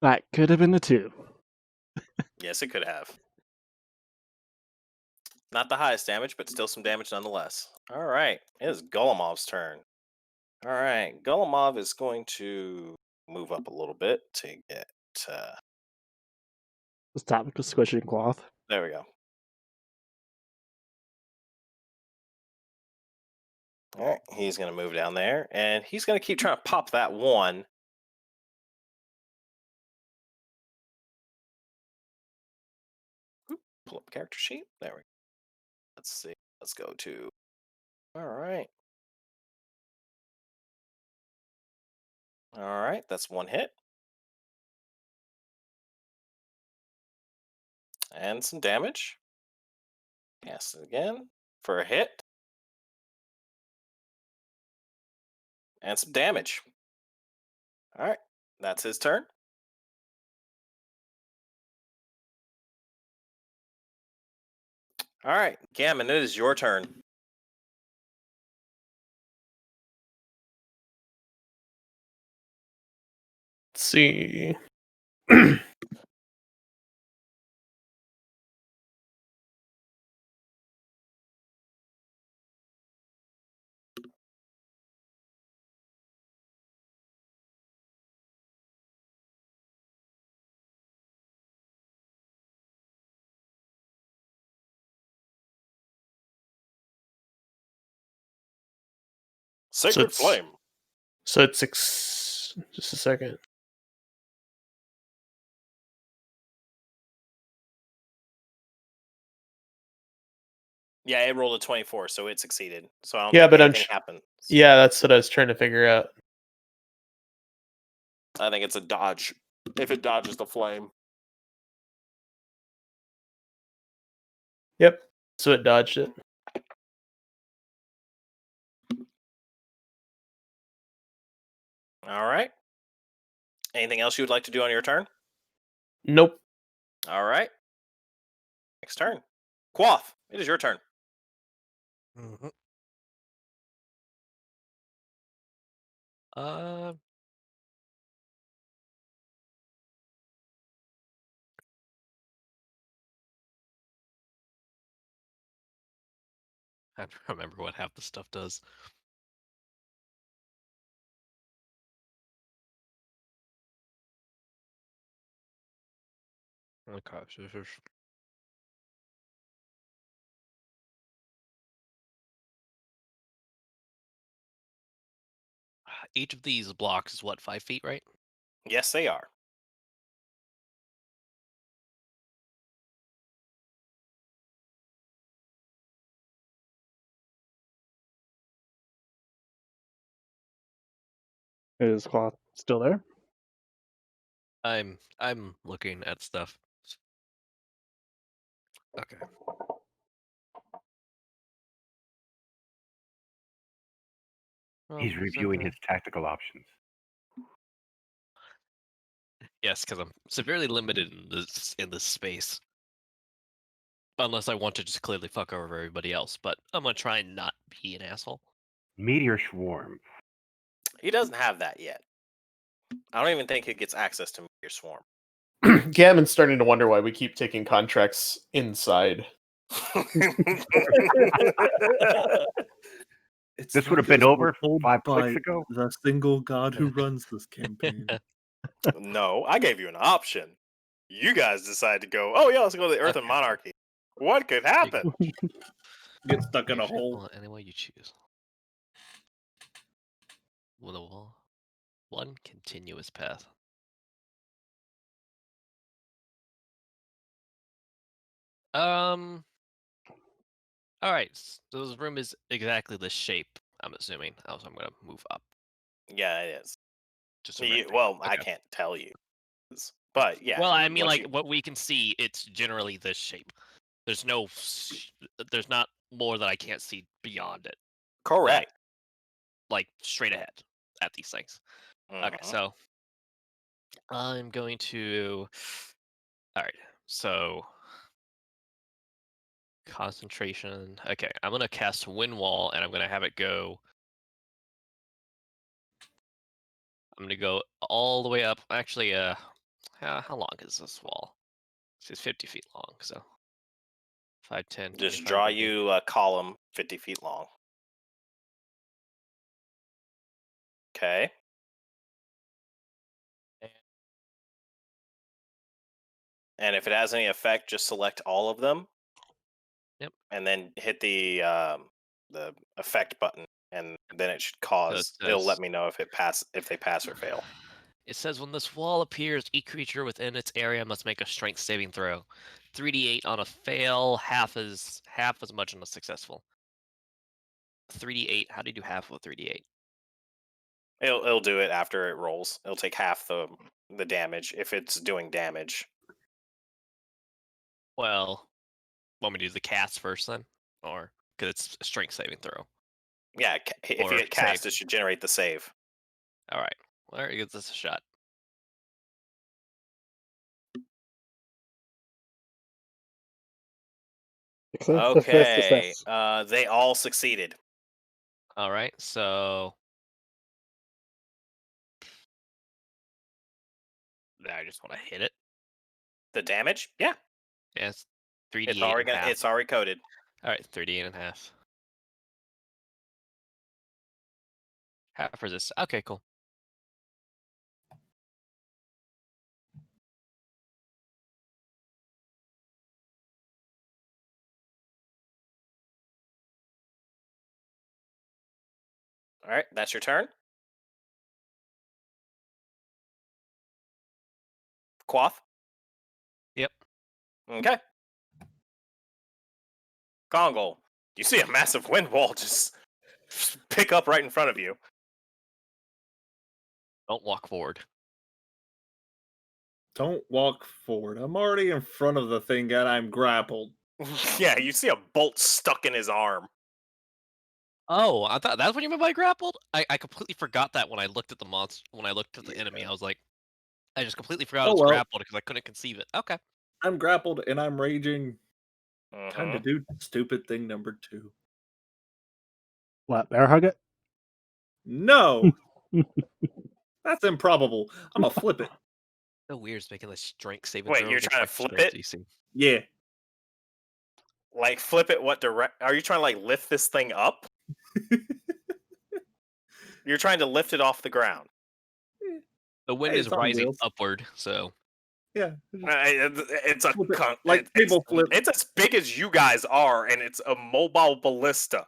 That could have been the 2. Yes, it could have. Not the highest damage, but still some damage nonetheless. All right. It is Golomov's turn. All right. Golomov is going to move up a little bit to get... This topic was squishing cloth. there we go. All right. He's going to move down there, and he's going to keep trying to pop that one. Pull up character sheet. There we go. Let's see. Let's go to... All right. All right. That's one hit. And some damage. Cast it again for a hit. And some damage. All right. That's his turn. All right. Gammon, it is your turn. Let's see. Sacred it's- Flame. So it's just a second. Yeah, it rolled a 24, so it succeeded. So I don't Yeah, think but anything happened. Yeah, that's what I was trying to figure out. I think it's a dodge. If it dodges the flame. Yep. So it dodged it. All right. Anything else you would like to do on your turn? Nope. All right. Next turn. Quoth, it is your turn. Mhm. Uh, I don't remember what half the stuff does. Okay, so this is each of these blocks is what, 5 feet, right? Yes, they are. Is Cloth still there? I'm looking at stuff. Okay. He's reviewing his tactical options. Yes, because I'm severely limited in this space. Unless I want to just clearly fuck over everybody else, but I'm gonna try and not be an asshole. Meteor swarm. He doesn't have that yet. I don't even think he gets access to Meteor Swarm. Gammon's starting to wonder why we keep taking contracts inside. It's This would have because been we're over told 5 by clicks ago. the single god who runs this campaign. No, I gave you an option. You guys decided to go, oh yeah, let's go to the Earth and Okay. Monarchy. What could happen? Get stuck in a You should hole. pull it any way you choose. With a wall. One continuous path. All right. So this room is exactly this shape. I'm assuming. Also, I'm gonna move up. Yeah, it is. Just a rectangle. Well, I Okay. can't tell you. But yeah. Well, I mean, what like you- what we can see, it's generally this shape. There's there's not more that I can't see beyond it. correct. Like straight ahead at these things. Okay, Mhm. so I'm going to. All right, so concentration. Okay, I'm gonna cast Wind Wall, and I'm gonna have it go. I'm gonna go all the way up. Actually, how long is this wall? It's 50 feet long, so 5, 10, Just 25, draw 30. you a column 50 feet long. Okay. And And if it has any effect, just select all of them. Yep. And then hit the effect button, and then it should so it it'll let says. me know if they pass or fail. It says when this wall appears, each creature within its area must make a strength saving throw. 3d8 on a fail, half as much on a successful. 3d8. How do you do half of a 3d8? It'll do it after it rolls. It'll take half the damage if it's doing damage. Well, want me to do the cast first then, or because it's a strength saving throw? Yeah, if Or you get cast, save. it should generate the save. All right. Well, there, give this a shot. Success? The first Okay. success. They all succeeded. All right. So I just want to hit it. The damage? Yeah. Yes. 3d8 and half. It's already coded. All right. 3d8 and half. Half resist. Okay. Cool. All right, that's your turn. Quoth. Yep. Okay. Congle. You see a massive wind wall just pick up right in front of you. Don't walk forward. Don't walk forward. I'm already in front of the thing and I'm grappled. Yeah, you see a bolt stuck in his arm. Oh, I thought that's what you meant by grappled. I completely forgot that when I looked at the monster. When I looked at the enemy, I was like, I just completely forgot Oh, it was well. grappled because I couldn't conceive it. Okay. I'm grappled and I'm raging. Time to Mhm. do stupid thing number 2. What, bear hug it? No! That's improbable. I'm gonna flip it. So weird it's making this strength saving Wait, throw you're against trying my to flip strength it? DC. Yeah. Like, flip it what direct? Are you trying to, like, lift this thing up? You're trying to lift it off the ground. The wind Hey, is it's on rising wheels. upward, so Yeah. It's a Flip it, like table flip. it's as big as you guys are, and it's a mobile ballista.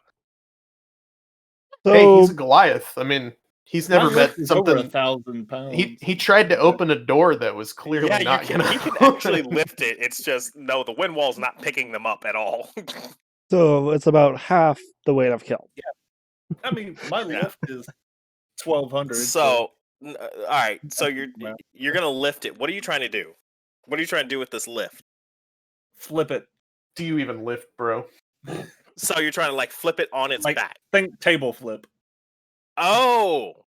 Hey, he's So a Goliath. I mean, he's My never met lift is over something. 1,000 pounds. He tried to open a door that was clearly Yeah, not gonna. he can actually lift it. It's just no, the wind wall's not picking them up at all. it's about half the weight of Kill. I mean, my Yeah. lift is 1,200. So, all right. So Wow. you're gonna lift it. What are you trying to do? What are you trying to do with this lift? Flip it. Do you even lift, bro? So you're trying to like flip it on its Like, back. think table flip. Oh.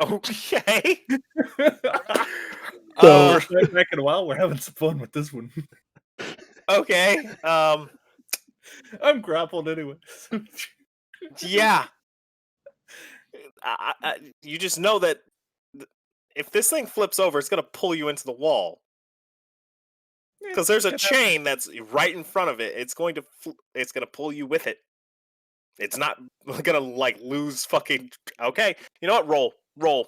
Okay. So- Back in a while, we're having some fun with this one. Okay. I'm grappled anyway. Yeah. You just know that if this thing flips over, it's gonna pull you into the wall. Because there's a chain that's right in front of it. It's going to pull you with it. It's not gonna like lose fucking. Okay, you know what? Roll.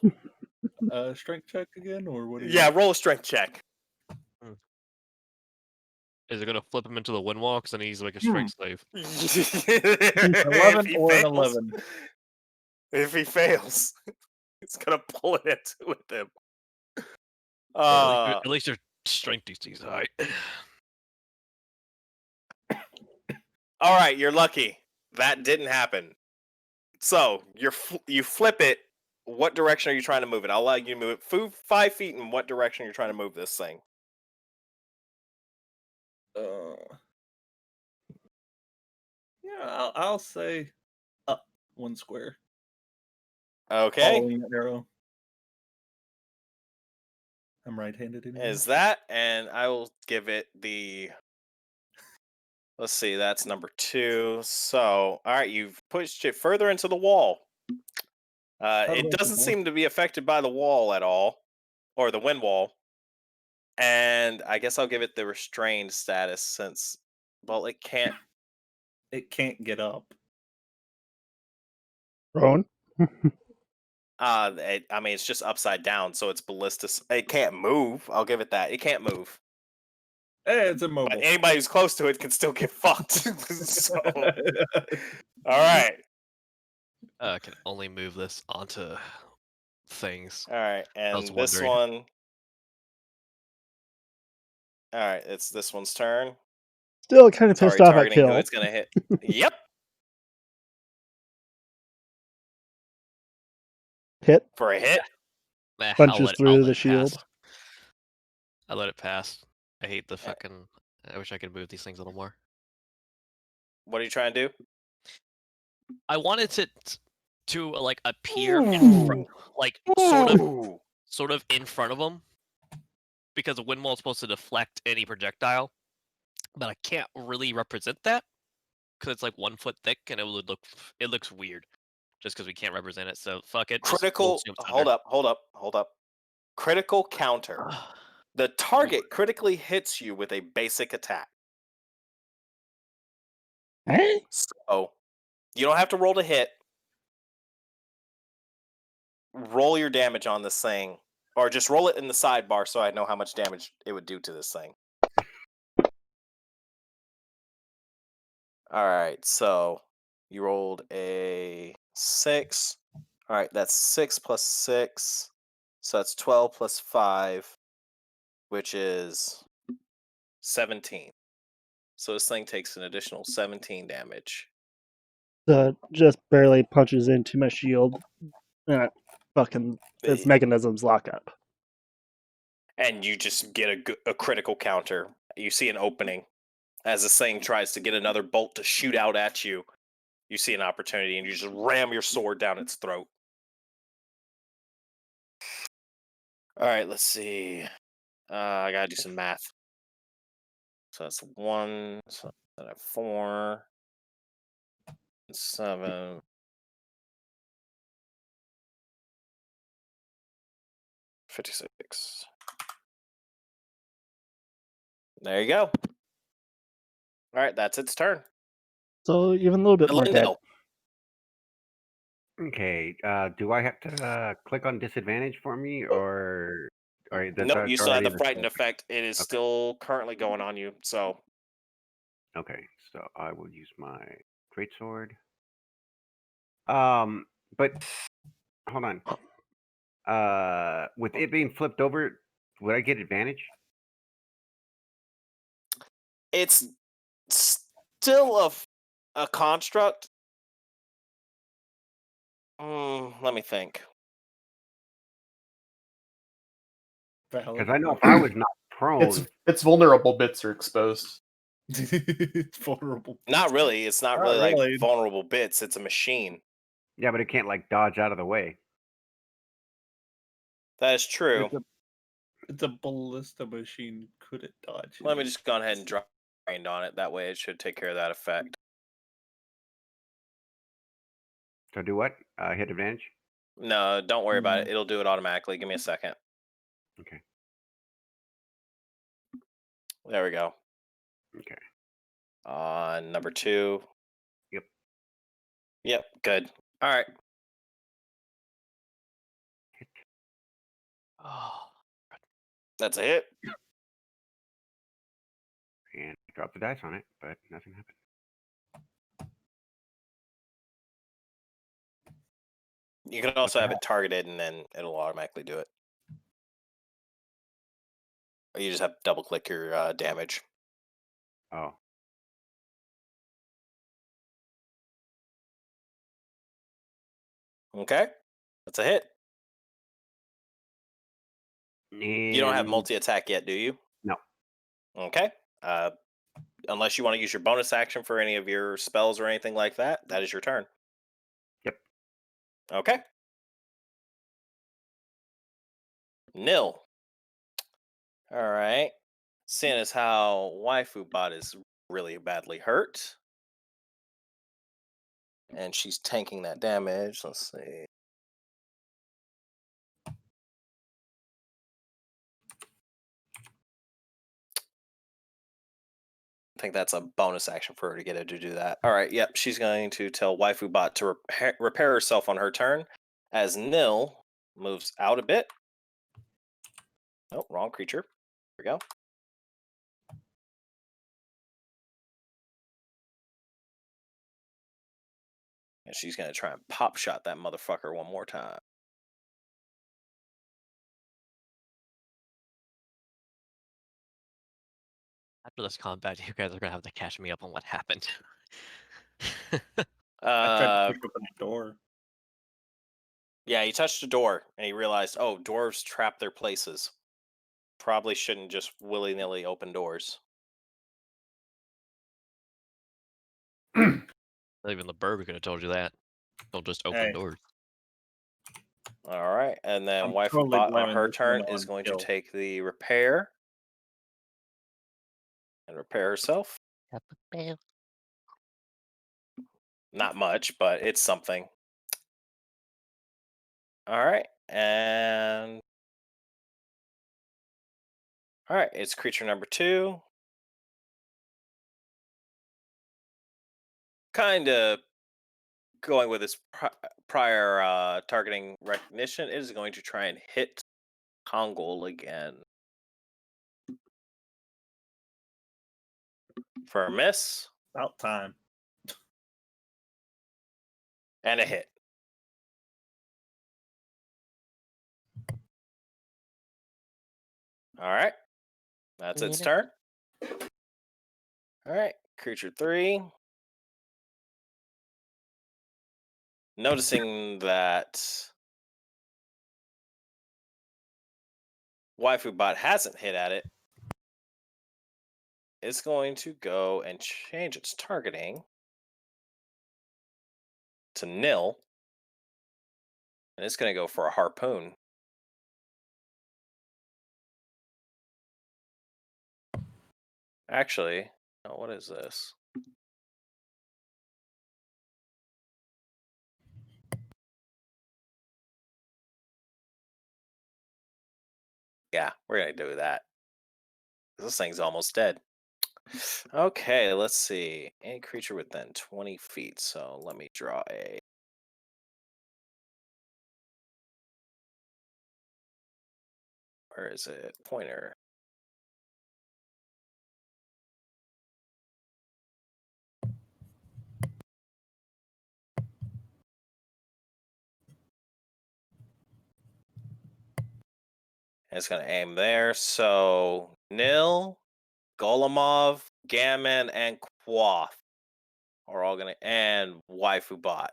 Strength check again, or what? Yeah, roll a strength check. is it gonna flip him into the wind wall? Because then he's like a strength slave. 11 or an 11. If he fails, it's gonna pull it into with him. At least your strength DC is high. All right, you're lucky. That didn't happen. So you flip it. What direction are you trying to move it? I'll allow you to move it 5 feet. In what direction you're trying to move this thing? Yeah, I'll say up 1 square. Okay, Following the arrow. I'm right-handed anyway. is that, and I will give it the. Let's see, that's number 2. So, all right, you've pushed it further into the wall. It doesn't seem to be affected by the wall at all, or the wind wall. And I guess I'll give it the restrained status since, well, it can't. It can't get up. Rowan? I mean, it's just upside down, so it's ballista. It can't move. I'll give it that. It can't move. Hey, it's But immobile. anybody who's close to it can still get fucked. So, all right, I can only move this onto things. all right, and was this wondering. one. All right, it's this one's turn. Still kind of It's already pissed off at targeting who Kill. it's gonna hit. Yep. Hit, For a hit. I'll punches let through it the shield. pass. I let it pass. I hate the fucking. I wish I could move these things a little more. What are you trying to do? I wanted it to like appear in front, like sort of in front of them, because the wind wall is supposed to deflect any projectile, but I can't really represent that because it's like 1 foot thick and it looks weird just because we can't represent it. So fuck it. just we'll Critical. assume it's Hold thunder. up. Critical counter. The target critically hits you with a basic attack. Eh? So you don't have to roll to hit. Roll your damage on this thing, or just roll it in the sidebar so I know how much damage it would do to this thing. All right, so you rolled a 6. All right, that's 6 plus 6, so that's 12 plus 5, which is 17. So this thing takes an additional 17 damage. Just barely punches into my shield. Fucking its mechanisms lock up. And you just get a critical counter. You see an opening. As this thing tries to get another bolt to shoot out at you, you see an opportunity and you just ram your sword down its throat. All right, let's see. I gotta do some math. So that's 1, so then I have 4, 7. 56. There you go. All right, that's its turn. So even a little bit more dead. Galindo. Okay. Do I have to click on disadvantage for me, or that's Nope, you still have already the frightened effect. It is Okay. still currently going on you. So Okay, so I will use my greatsword. But hold on. With it being flipped over, would I get advantage? it's still a construct. Let me think. Because I know if I was not prone, Its vulnerable bits are exposed. It's vulnerable. Not really. It's not Not really like really. vulnerable bits. It's a machine. yeah, but it can't like dodge out of the way. That is true. It's a ballista machine. Could it dodge? Let me just go ahead and drop drained on it. That way it should take care of that effect. So do what? Hit advantage. No, don't worry about it. It'll do it automatically. Give me a second. Okay. There we go. Okay. Number 2. Yep. Yep, good. All right. Oh, That's a hit. And drop the dice on it, but nothing happened. You can also the have it targeted and then it'll automatically do it. Or you just have to double click your damage. Oh. Okay. That's a hit. You don't have And multi attack yet, do you? no. Okay. Unless you want to use your bonus action for any of your spells or anything like that, that is your turn. Yep. Okay. Nil. All right. Seeing as how Waifu Bot is really badly hurt, and she's tanking that damage. Let's see. I think that's a bonus action for her to get her to do that. All right, yep. She's going to tell Waifu Bot to repair herself on her turn as Nil moves out a bit. Oh, wrong creature. There we go. And she's going to try and pop shot that motherfucker one more time. after this combat, you guys are gonna have to catch me up on what happened. I tried to Uh, pick open the door. yeah, he touched a door and he realized, oh, dwarves trap their places. Probably shouldn't just willy-nilly open doors. Even the bird could have told you that. Don't just open Hey. doors. All right, and then I'm Waifu totally Bot on blaming her this turn one is on going Gil. to take the repair and repair herself. Not much, but it's something. All right, and all right, it's creature number 2. Kind of going with its prior targeting recognition. It is going to try and hit Kongol again for a miss About time. and a hit. All right, that's its turn. All right, creature 3. Noticing that Waifu Bot hasn't hit at it, it's going to go and change its targeting to nil, and it's going to go for a harpoon. Actually, what is this? Yeah, we're gonna do that. This thing's almost dead. Okay, let's see. Any creature within 20 feet. So let me draw a. Where is it? Pointer. And it's gonna aim there. So Nil, Golemov, Gammon, and Quoth are all gonna, and Waifu Bot.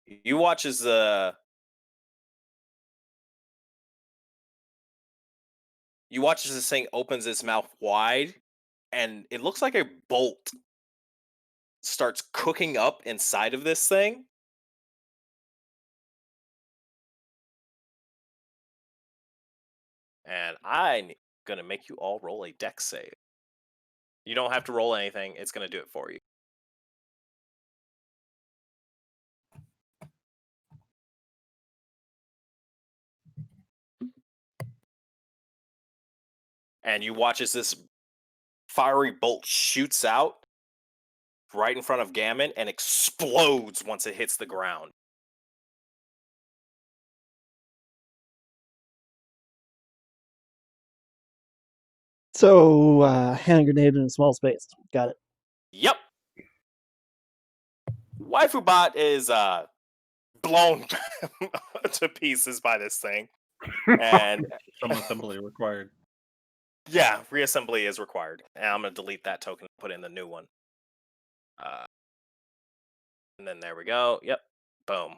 You watch as this thing opens its mouth wide, and it looks like a bolt starts cooking up inside of this thing. And I'm gonna make you all roll a dex save. You don't have to roll anything; it's gonna do it for you. And you watch as this fiery bolt shoots out right in front of Gammon and explodes once it hits the ground. So, hand grenade in a small space. Got it. Yep. Waifu Bot is blown to pieces by this thing. And Some assembly required. yeah, reassembly is required. And I'm going to delete that token and put in the new one. And then there we go. Yep. Boom.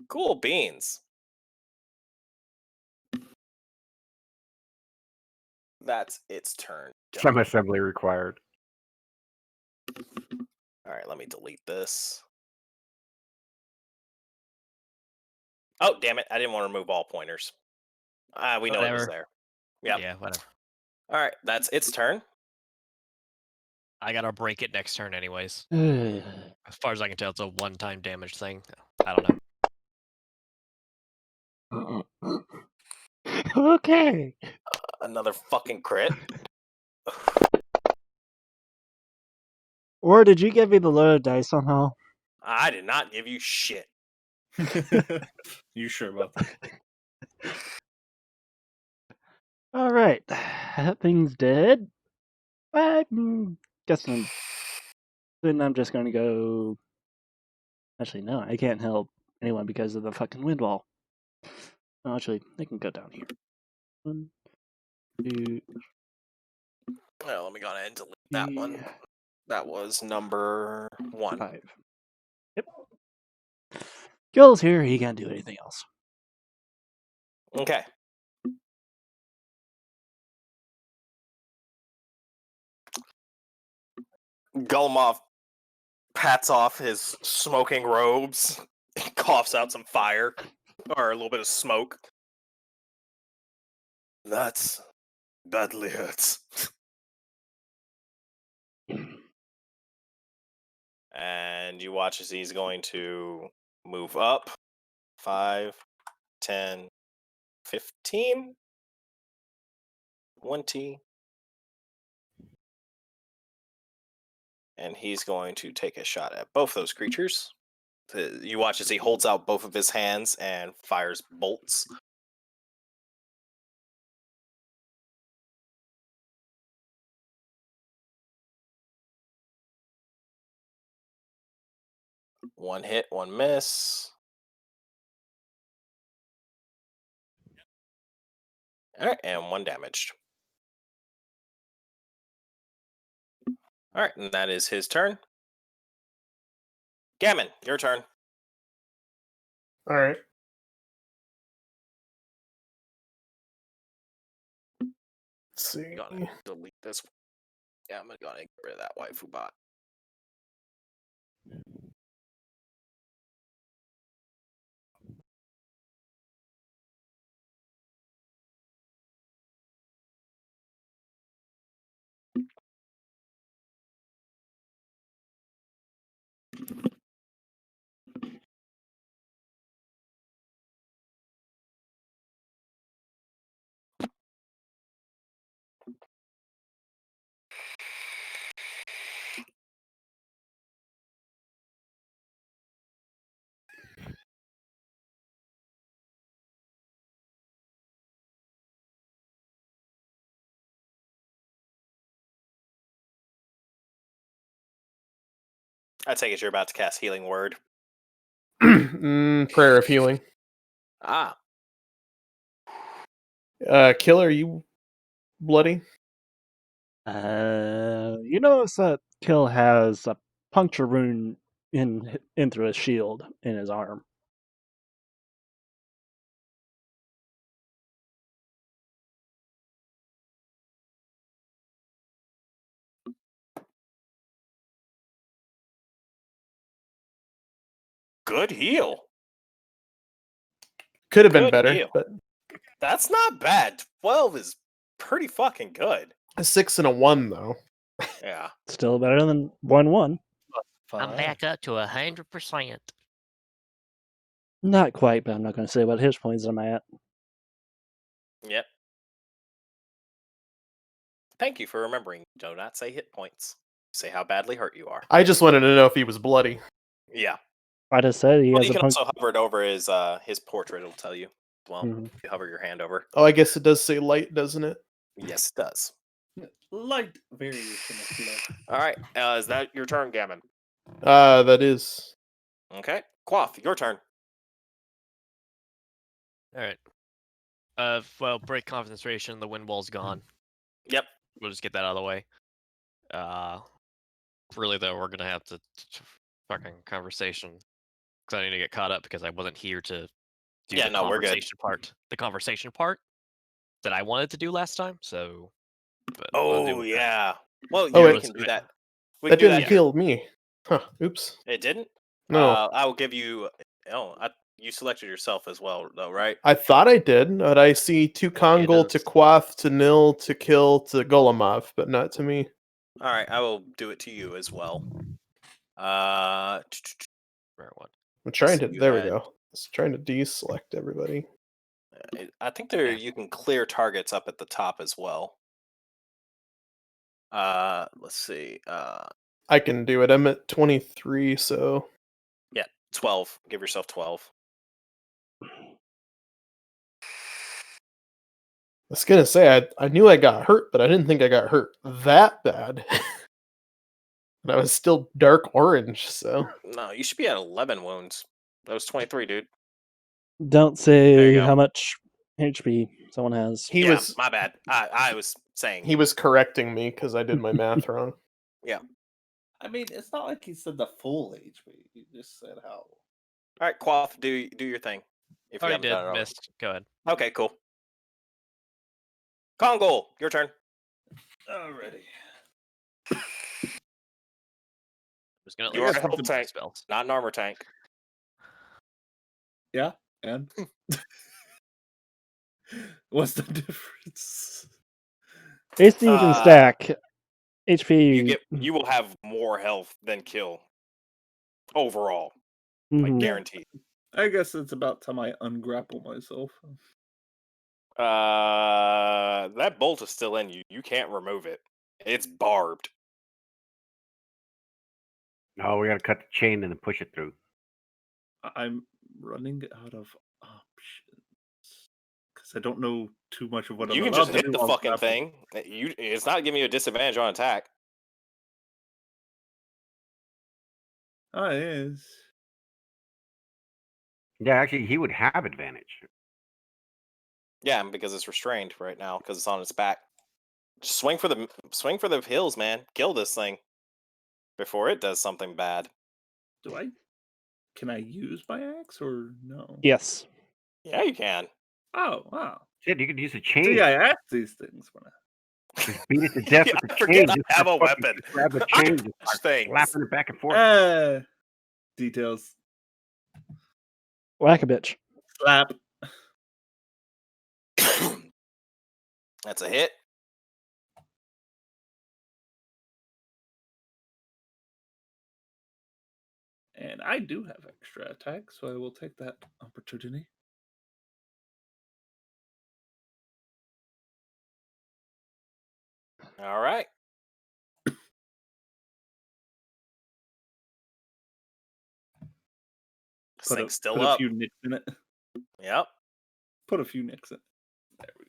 Cool beans. That's its turn. Some assembly required. All right, let me delete this. Oh, damn it. I didn't want to remove all pointers. We know it was Whatever. there. Yep. Yeah, whatever. All right, that's its turn. I gotta break it next turn, anyways. Okay. As far as I can tell, it's a one-time damage thing. I don't know. Another fucking crit. Or did you give me the loaded dice somehow? I did not give you shit. You sure about that? All right, that thing's dead. Guessing. Then I'm just gonna go. Actually, no, I can't help anyone because of the fucking wind wall. No, actually, they can go down here. 1, 2, Well, let me go ahead and delete that one. 3, That was number 1. 5. Yep. Gil's here. He can't do anything else. Okay. Gulmov pats off his smoking robes, coughs out some fire, or a little bit of smoke. That's badly hurts. And you watch as he's going to move up 5, 10, 15, 20. And he's going to take a shot at both those creatures. You watch as he holds out both of his hands and fires bolts. One hit, one miss. All right, and one damaged. All right, and that is his turn. Gammon, your turn. All right. Let's see. Gonna delete this. Yeah, I'm gonna get rid of that waifu bot. I take it you're about to cast Healing Word. Prayer of healing. Ah, Killer, you bloody? You notice that Kill has a puncture wound in through his shield in his arm. good heal. Could have been Good better, heal. but That's not bad. 12 is pretty fucking good. a 6 and a 1 though. Yeah. Still better than 1-1. I'm Fine. back up to 100%. Not quite, but I'm not going to say what hit points I'm at. Yep. Thank you for remembering. Do not say hit points. Say how badly hurt you are. I just wanted to know if he was bloody. Yeah. I just said he Well, has you a can puncture. also hover it over his portrait. It'll tell you. Well, Mhm. if you hover your hand over. Oh, I guess it does say light, doesn't it? Yes, it does. Light variation of love. All right. Is that your turn, Gammon? That is. Okay. Quaff, your turn. All right. Well, break concentration. The wind wall's gone. Yep. We'll just get that out of the way. Really though, we're gonna have to fucking conversation because I need to get caught up because I wasn't here to do Yeah, the no, we're good. conversation part. The conversation part that I wanted to do last time. So, but we'll Oh, do it. yeah. Well, Oh, yeah, wait. we can do that. We That can do didn't that. heal me. Huh. Oops. It didn't? No. I will give you. Oh, you selected yourself as well, though, right? I thought I did, but I see to Kongol, to does. Quath, to Nil, to Kill, to Golemov, but not to me. All right, I will do it to you as well. Rare one. I'm trying to. You There we had- go. I was trying to deselect everybody. I think there you can clear targets up at the top as well. Let's see. I can do it. I'm at 23, so. Yeah, 12. Give yourself 12. I was gonna say I knew I got hurt, but I didn't think I got hurt that bad. And I was still dark orange, so No, you should be at 11 wounds. That was 23, dude. Don't you say go. how much HP someone has. he Yeah, was my bad. I was saying. he was correcting me because I did my math wrong. Yeah. I mean, it's not like he said the full HP. He just said how. All right, Quaff, do your thing. If you Already haven't did. done it already. Missed. Go ahead. Okay, cool. Kongol, your turn. Alriady. Just gonna You let are a some health tank, spells. not an armor tank. Yeah, and what's the difference? Basically, you can stack HP. You will have more health than kill overall. Like Mhm. guaranteed. I guess it's about time I ungrapple myself. That bolt is still in you. You can't remove it. It's barbed. Oh, we gotta cut the chain and then push it through. I'm running out of options because I don't know too much of what You I'm can allowed just to hit do the while fucking grappled. thing. It's not giving you a disadvantage on attack. Oh, it is. Yeah, actually, he would have advantage. Yeah, because it's restrained right now because it's on its back. Just swing for the hills, man. Kill this thing before it does something bad. Can I use my axe or no? Yes. Yeah, you can. Oh, wow. Shit, you could use a chain. See, I ask these things when Just beat it to death Yeah, with the I forget chain. I Just have a fucking weapon. Grab the I chain, can just punch start things. slapping it back and forth. details. Whack a bitch. Slap. That's a hit. And I do have extra attack, so I will take that opportunity. All right. This thing's still put up. a few nicks in it. Yep. Put a few nicks in it. There we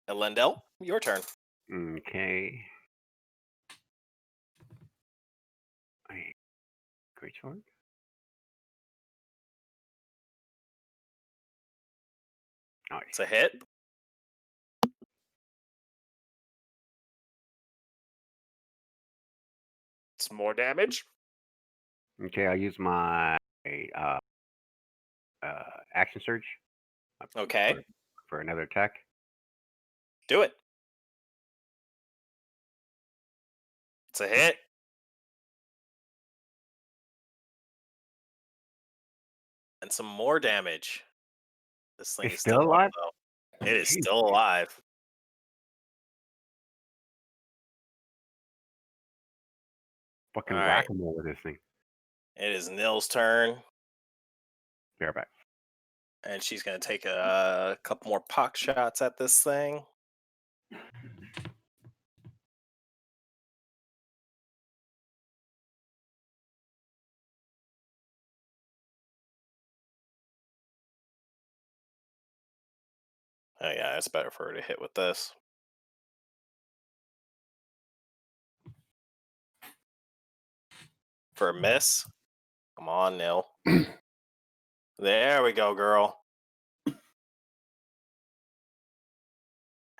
go. Elendel, your turn. Okay. Great sword. Nice. It's a hit. It's more damage. Okay, I use my action surge Okay, for another attack. do it. It's a hit. And some more damage. This thing It's is still still up, alive? though. It is Jeez. still alive. Fucking All right. whack-a-mole with this thing. It is Nil's turn, Be right back. and she's going to take a couple more pock shots at this thing. Oh, yeah, it's better for her to hit with this. For a miss. Come on, Nil. There we go, girl.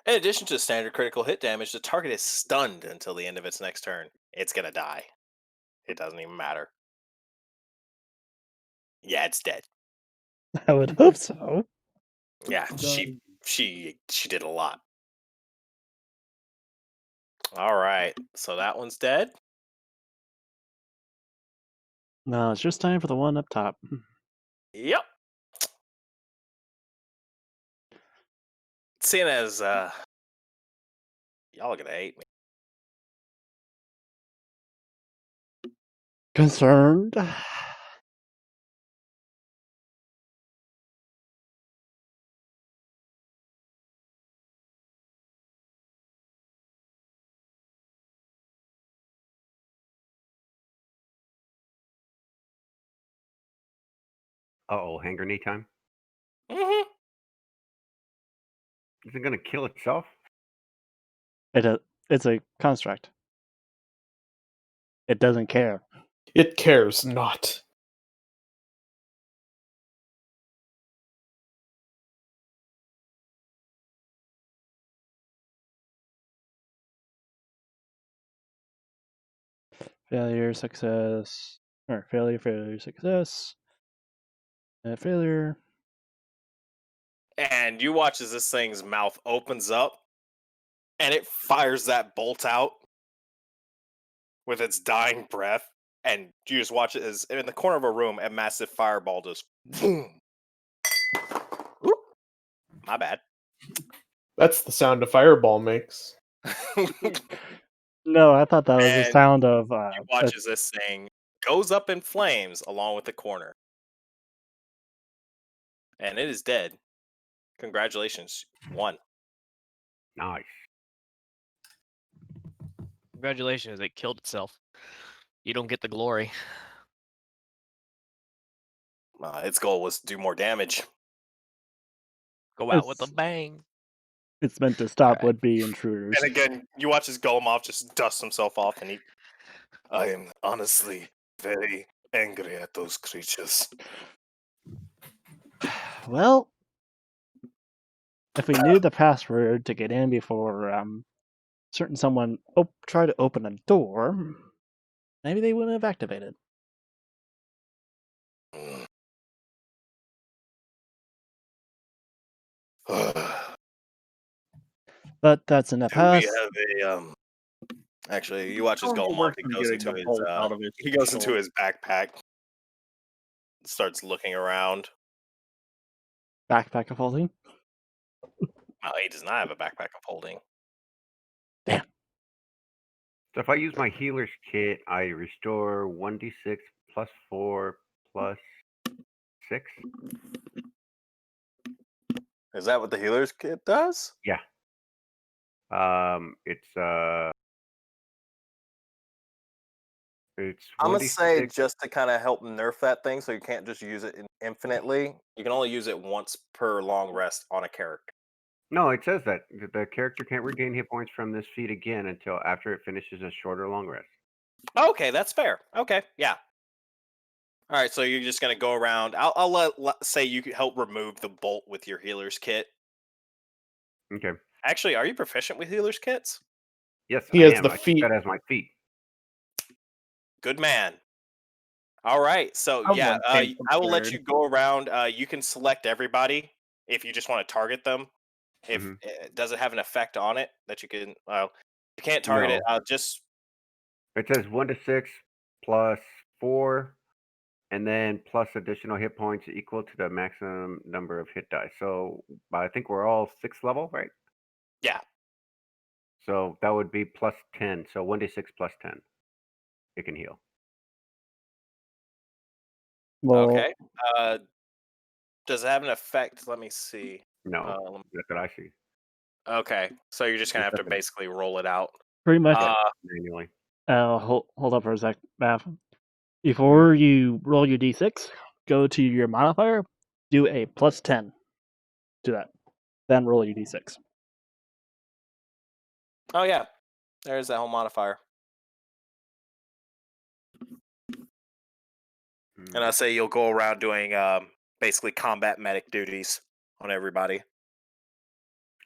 In addition to standard critical hit damage, the target is stunned until the end of its next turn. It's going to die. It doesn't even matter. Yeah, it's dead. I would hope so. Yeah, she did a lot. All right, so that one's dead. No, it's just time for the one up top. Yep. Seeing as y'all are gonna hate me. Concerned. Uh-oh, hand grenade time. Mm-hmm. Is it gonna kill itself? It's a construct. It doesn't care. It cares not. Failure, success, or failure, failure, success, failure. And you watch as this thing's mouth opens up, and it fires that bolt out with its dying breath, and you just watch it as in the corner of a room, a massive fireball just boom. Oop. My bad. That's the sound a fireball makes. No, I thought that was the And sound of you watch as this thing goes up in flames along with the corner. And it is dead. Congratulations. Won. Nice. Congratulations, it killed itself. You don't get the glory. Its goal was to do more damage. Go out with a It's- bang. it's meant to stop Alright. would-be intruders. And again, you watch his Golomov just dust himself off, and I am honestly very angry at those creatures. Well, if we knew the password to get in before certain someone tried to open a door, maybe they wouldn't have activated. But that's in the Do we past. have a Actually, you watch his Only Golomov. works He on goes getting into the his bolt out of his he goes into shoulder. his backpack, starts looking around. Backpack of holding. Oh, he does not have a backpack of holding. Damn. So if I use my healer's kit, I restore 1d6 plus 4 plus 6. Is that what the healer's kit does? Yeah. It's I'm gonna say 1d6. just to kind of help nerf that thing, so you can't just use it infinitely. You can only use it once per long rest on a character. No, it says that the character can't regain hit points from this feat again until after it finishes a short or long rest. Okay, that's fair. Okay, yeah. All right, so you're just gonna go around. I'll say you could help remove the bolt with your healer's kit. Okay. Actually, are you proficient with healer's kits? Yes, He I has am. the I took feet. that as my feet. Good man. All right, so yeah, Someone came I will let prepared. you go around. You can select everybody if you just want to target them. If Mhm. does it have an effect on it that you can? Well, you can't target it. No. Just It says 1 to 6 plus 4, and then plus additional hit points equal to the maximum number of hit dice. So I think we're all 6th level, right? yeah. So that would be plus 10. So 1d6 plus 10. It can heal. Well, Okay. Does it have an effect? Let me see. No, Um, that's what I see. okay, so you're just gonna Just have to have to basically roll it out. pretty much. yeah, Uh, manually. Hold up for a sec, Math. Before you roll your d6, go to your modifier, do a plus 10 to that, then roll your d6. oh yeah, there's that whole modifier. And I Mm. say you'll go around doing basically combat medic duties on everybody.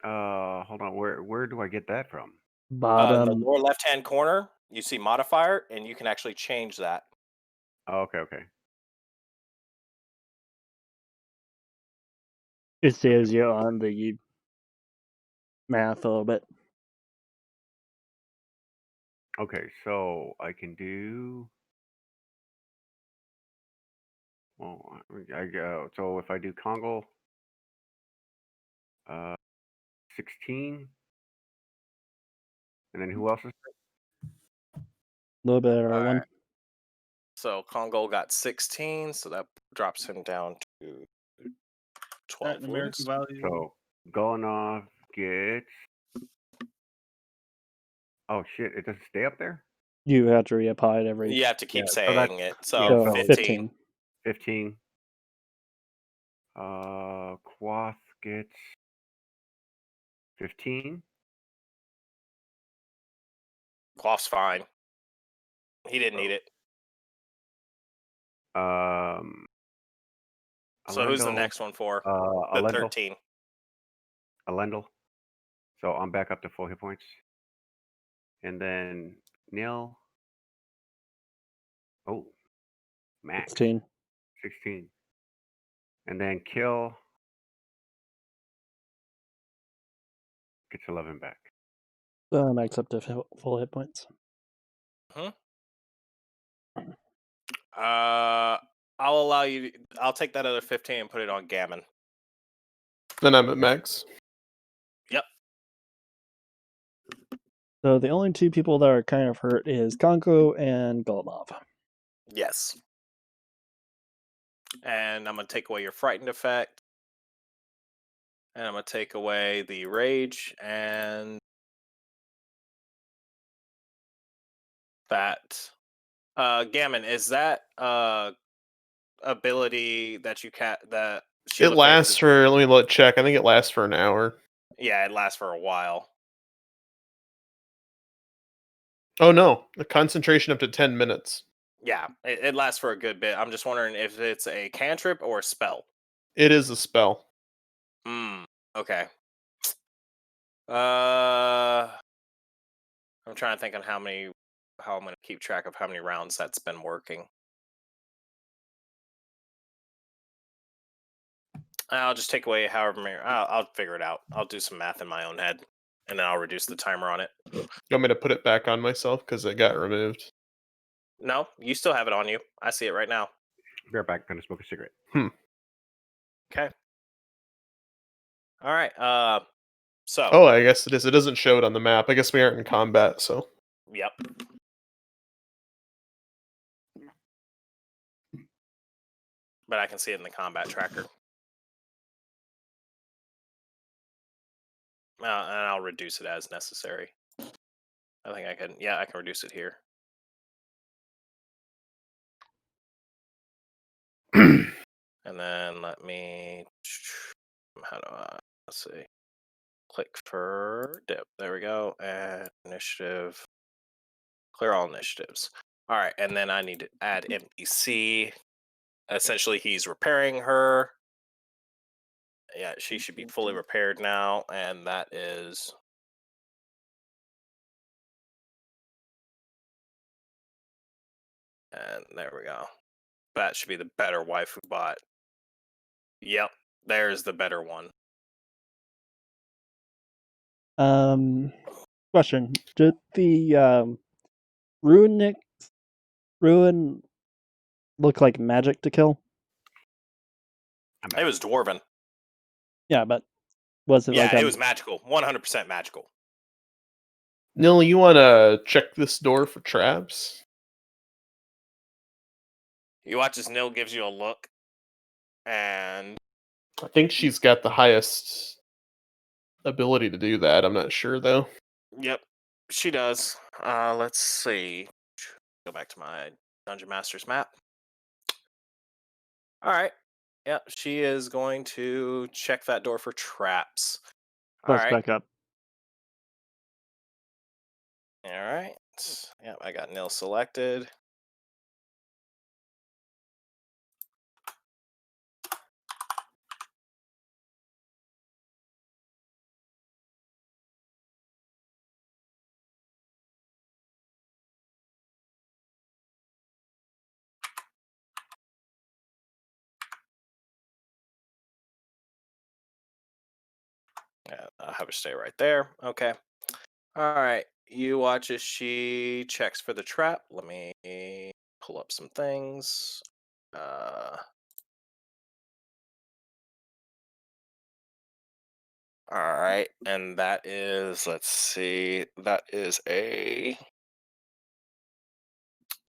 Hold on. Where do I get that from? In the Bottom lower left-hand corner, you see modifier, and you can actually change that. Oh, okay. it saves you on the math a little bit. Okay, so I can do. Well, I go. So if I do Congo, 16, and then who else is? A little bit of All everyone. right. So Congo got 16, so that drops him down to 12 That in American wounds. value. So Golunov gets. Oh shit! It doesn't stay up there. You have to reapply it every. You have to keep Yeah, so that's saying it. yeah. So So So 15. 15. Quoth gets 15. Cloth's fine. He didn't need it. Um, So who's the Alendal, next one for? The Alendal, 13. Alendal. So I'm back up to full hit points, and then Nil. Oh, max 16. 16, and then Kill gets 11 back. Max up to full hit points. I'll allow you. I'll take that other 15 and put it on Gammon. Then I'm at max. Yep. So the only two people that are kind of hurt is Konko and Golubov. Yes. And I'm gonna take away your frightened effect. And I'm gonna take away the rage and that. Gammon, is that ability that you can that It Shield of Faith lasts for. Let me check. I think it lasts for an hour. Yeah, it lasts for a while. Oh no, a concentration up to 10 minutes. Yeah, it lasts for a good bit. I'm just wondering if it's a cantrip or a spell. It is a spell. Okay. I'm trying to think on how I'm gonna keep track of how many rounds that's been working. I'll just take away however many. I'll figure it out. I'll do some math in my own head, and then I'll reduce the timer on it. You want me to put it back on myself because it got removed? No, you still have it on you. I see it right now. Be right back. Gonna smoke a cigarette. Okay. All right. So. Oh, I guess it is. It doesn't show it on the map. I guess we aren't in combat, so. Yep. But I can see it in the combat tracker. And I'll reduce it as necessary. I think I can. Yeah, I can reduce it here. And then let me. How do I? Let's see. Click for dip. There we go. And initiative. Clear all initiatives. All right, and then I need to add NPC. Essentially, he's repairing her. Yeah, she should be fully repaired now, and that is. And there we go. That should be the better waifu bot. Yep, there's the better one. Question: did the ruin look like magic to kill? It was dwarven. Yeah, but was it like Yeah, it was magical. 100% magical. Nil, you want to check this door for traps? You watch as Nil gives you a look, and I think she's got the highest ability to do that. I'm not sure though. yep, she does. Let's see. Go back to my Dungeon Master's map. All right. Yep, she is going to check that door for traps. All let's right. back up. All right. Yep, I got Nil selected. Yeah, I'll have her stay right there. Okay. All right. You watch as she checks for the trap. Let me pull up some things. All right. And that is, let's see, that is a.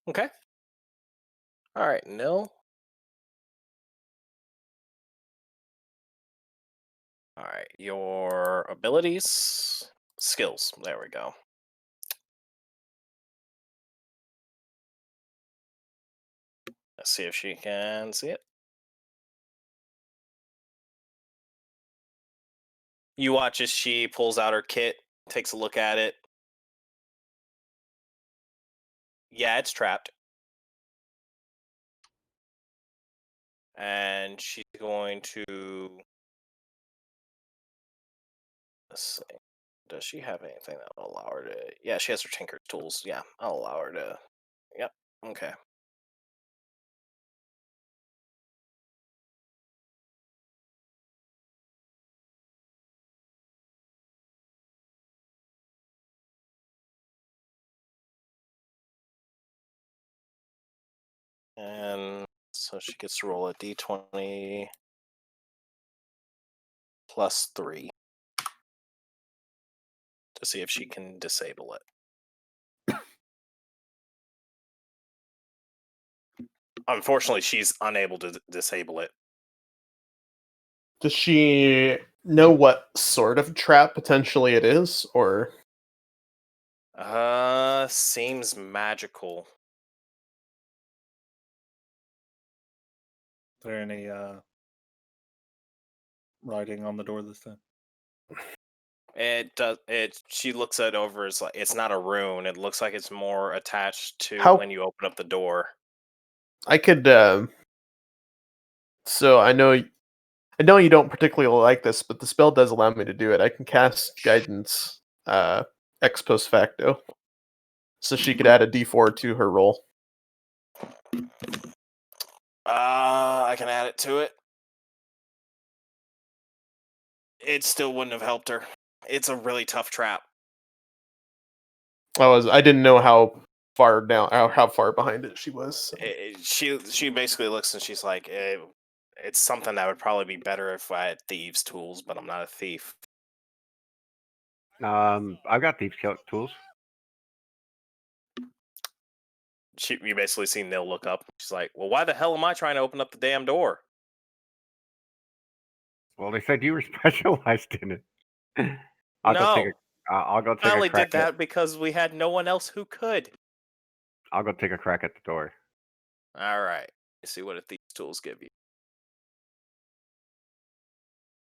Okay. All right, Nil. All right, your abilities, skills. There we go. Let's see if she can see it. You watch as she pulls out her kit, takes a look at it. Yeah, it's trapped. And she's going to. Let's see. Does she have anything that will allow her to? Yeah, she has her tinker tools. Yeah, I'll allow her to. Yep. Okay. And so she gets to roll a d20 plus 3 to see if she can disable it. Unfortunately, she's unable to disable it. Does she know what sort of trap potentially it is, or Seems magical. Is there any writing on the door this time? It does. It. She looks it over as like it's not a rune. It looks like it's more attached to How- when you open up the door. I could? So I know you don't particularly like this, but the spell does allow me to do it. I can cast guidance, ex post facto, so she could add a d4 to her roll. I can add it to it. It still wouldn't have helped her. It's a really tough trap. I didn't know how far down, how far behind it she was. So. She basically looks and she's like, it's something that would probably be better if I had thieves' tools, but I'm not a thief. I've got thieves' tools. You basically see Nil look up. She's like, well, why the hell am I trying to open up the damn door? Well, they said you were specialized in it. I'll go take I only a crack did that because we had no one else who could. I'll go take a crack at the door. All right. Let's see what a thief's tools give you.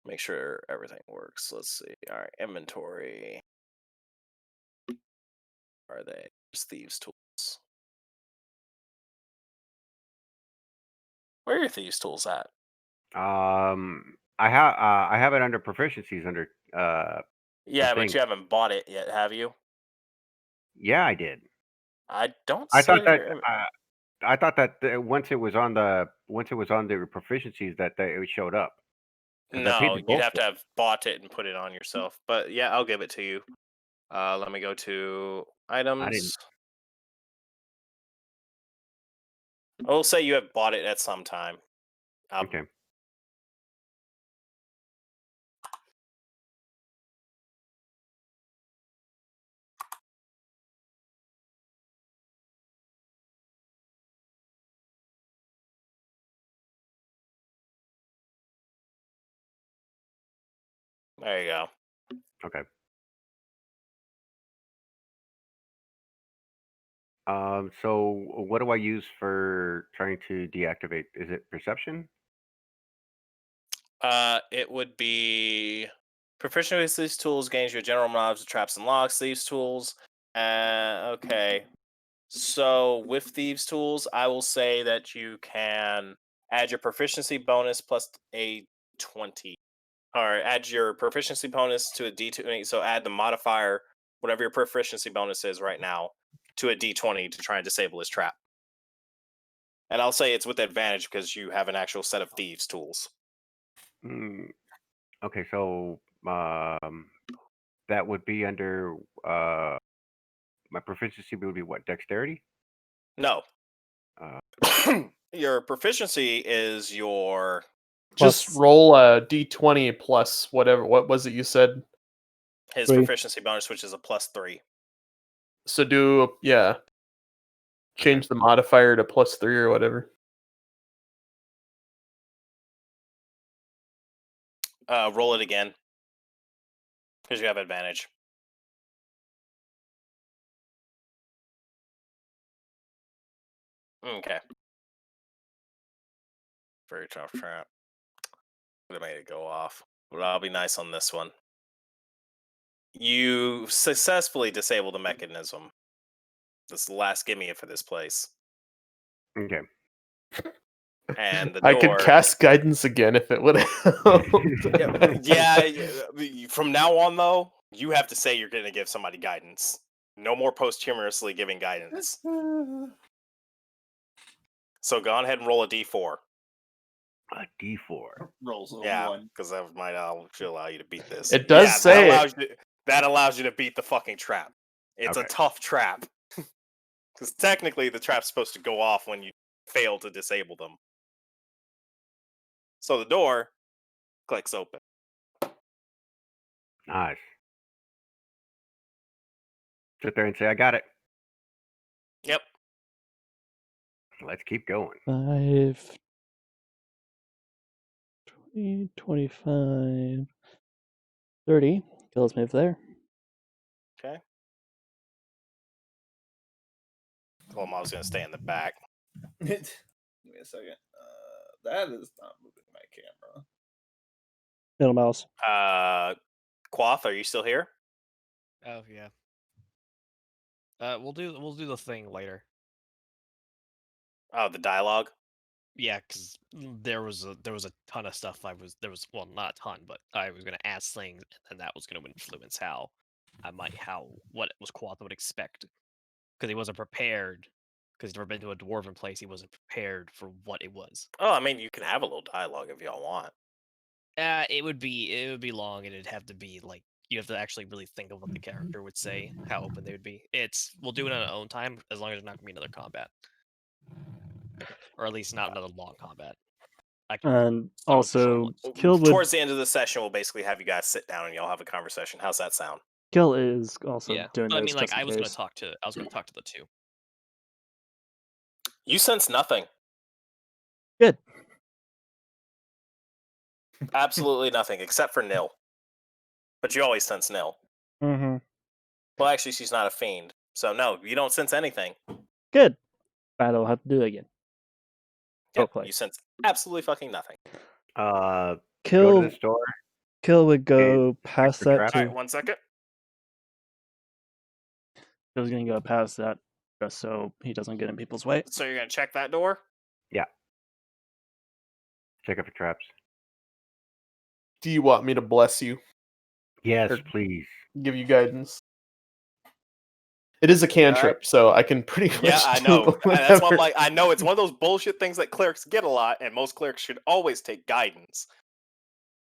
Make sure everything works. Let's see. All right. Inventory. Are they just thieves' tools? Where are your thieves' tools at? I have it under proficiencies under Yeah, but thing. you haven't bought it yet, have you? Yeah, I did. I don't I see thought it in that your. I thought that once it was on the proficiencies that it showed up because I paid No, the you'd gold have for to it. have bought it and put it on yourself. But yeah, I'll give it to you. Let me go to I didn't. items. We'll say you have bought it at some time. Okay. There you go. Okay. So what do I use for trying to deactivate? Is it perception? It would be proficient with these tools gains you a general knowledge of traps and locks. Thieves tools. Okay. So with thieves tools, I will say that you can add your proficiency bonus plus a 20, or add your proficiency bonus to a D20. So add the modifier, whatever your proficiency bonus is right now, to a D20 to try and disable his trap. And I'll say it's with advantage because you have an actual set of thieves tools. Mm, okay, so that would be under my proficiency would be what, dexterity? No. Uh, Your proficiency is your Just Plus roll a d20 plus whatever. What was it you said? his 3. proficiency bonus, which is a +3. So change the modifier to +3 or whatever. Roll it again because you have advantage. Okay. Very tough trap. Would have made it go off. But I'll be nice on this one. You successfully disable the mechanism. This is the last gimme for this place. okay. And the I could door. cast guidance again if it would help. Yeah, from now on, though, you have to say you're going to give somebody guidance. No more posthumously giving guidance. So go ahead and roll a d4. A D4. Rolls a Yeah, 1. because that might allow you to beat this. It does Yeah, say it. that allows you to beat the fucking trap. It's a Okay. tough trap. Because technically the trap's supposed to go off when you fail to disable them. So the door clicks open. Nice. Sit there and say, I got it. Yep. Let's keep going. 5, 20, 25, 30. Kills move there. Okay. Told him I was going to stay in the back. Give me a second. That is not moving my camera. Middle mouse. Quoth, are you still here? Oh yeah. We'll do the thing later. Oh, the dialogue? Yeah, because there was a ton of stuff well, not a ton, but I was gonna ask things, and that was gonna influence how what was Quath would expect, because he wasn't prepared, because he's never been to a dwarven place. He wasn't prepared for what it was. Oh, I mean, you can have a little dialogue if y'all want. It would be long, and it'd have to be like you have to actually really think of what the character would say, how open they would be. We'll do it on our own time, as long as there's not gonna be another combat, or at least not another long combat. I can And start with the short also, ones. Kill would Towards the end of the session, we'll basically have you guys sit down and y'all have a conversation. How's that sound? Kill is also Yeah, doing but I this mean, like, just in I was gonna case. talk to the two. You sense nothing. Good. Absolutely nothing, except for Nil. But you always sense Nil. Mm-hmm. Well, actually, she's not a fiend. So, no, you don't sense anything. Good. I don't have to do it again. Yep, Roleplay. you sense absolutely fucking nothing. Go to Kill the store. Kill would go and past the that trap. too. Alright, 1 second. He was gonna go past that just so he doesn't get in people's way. So, you're going to check that door? Yeah. Check it for traps. Do you want me to bless you? Yes, Or- please. Give you guidance? It is a cantrip, so I can pretty much Yeah, I do know. That's why I'm whatever. like, I know it's one of those bullshit things that clerics get a lot, and most clerics should always take guidance.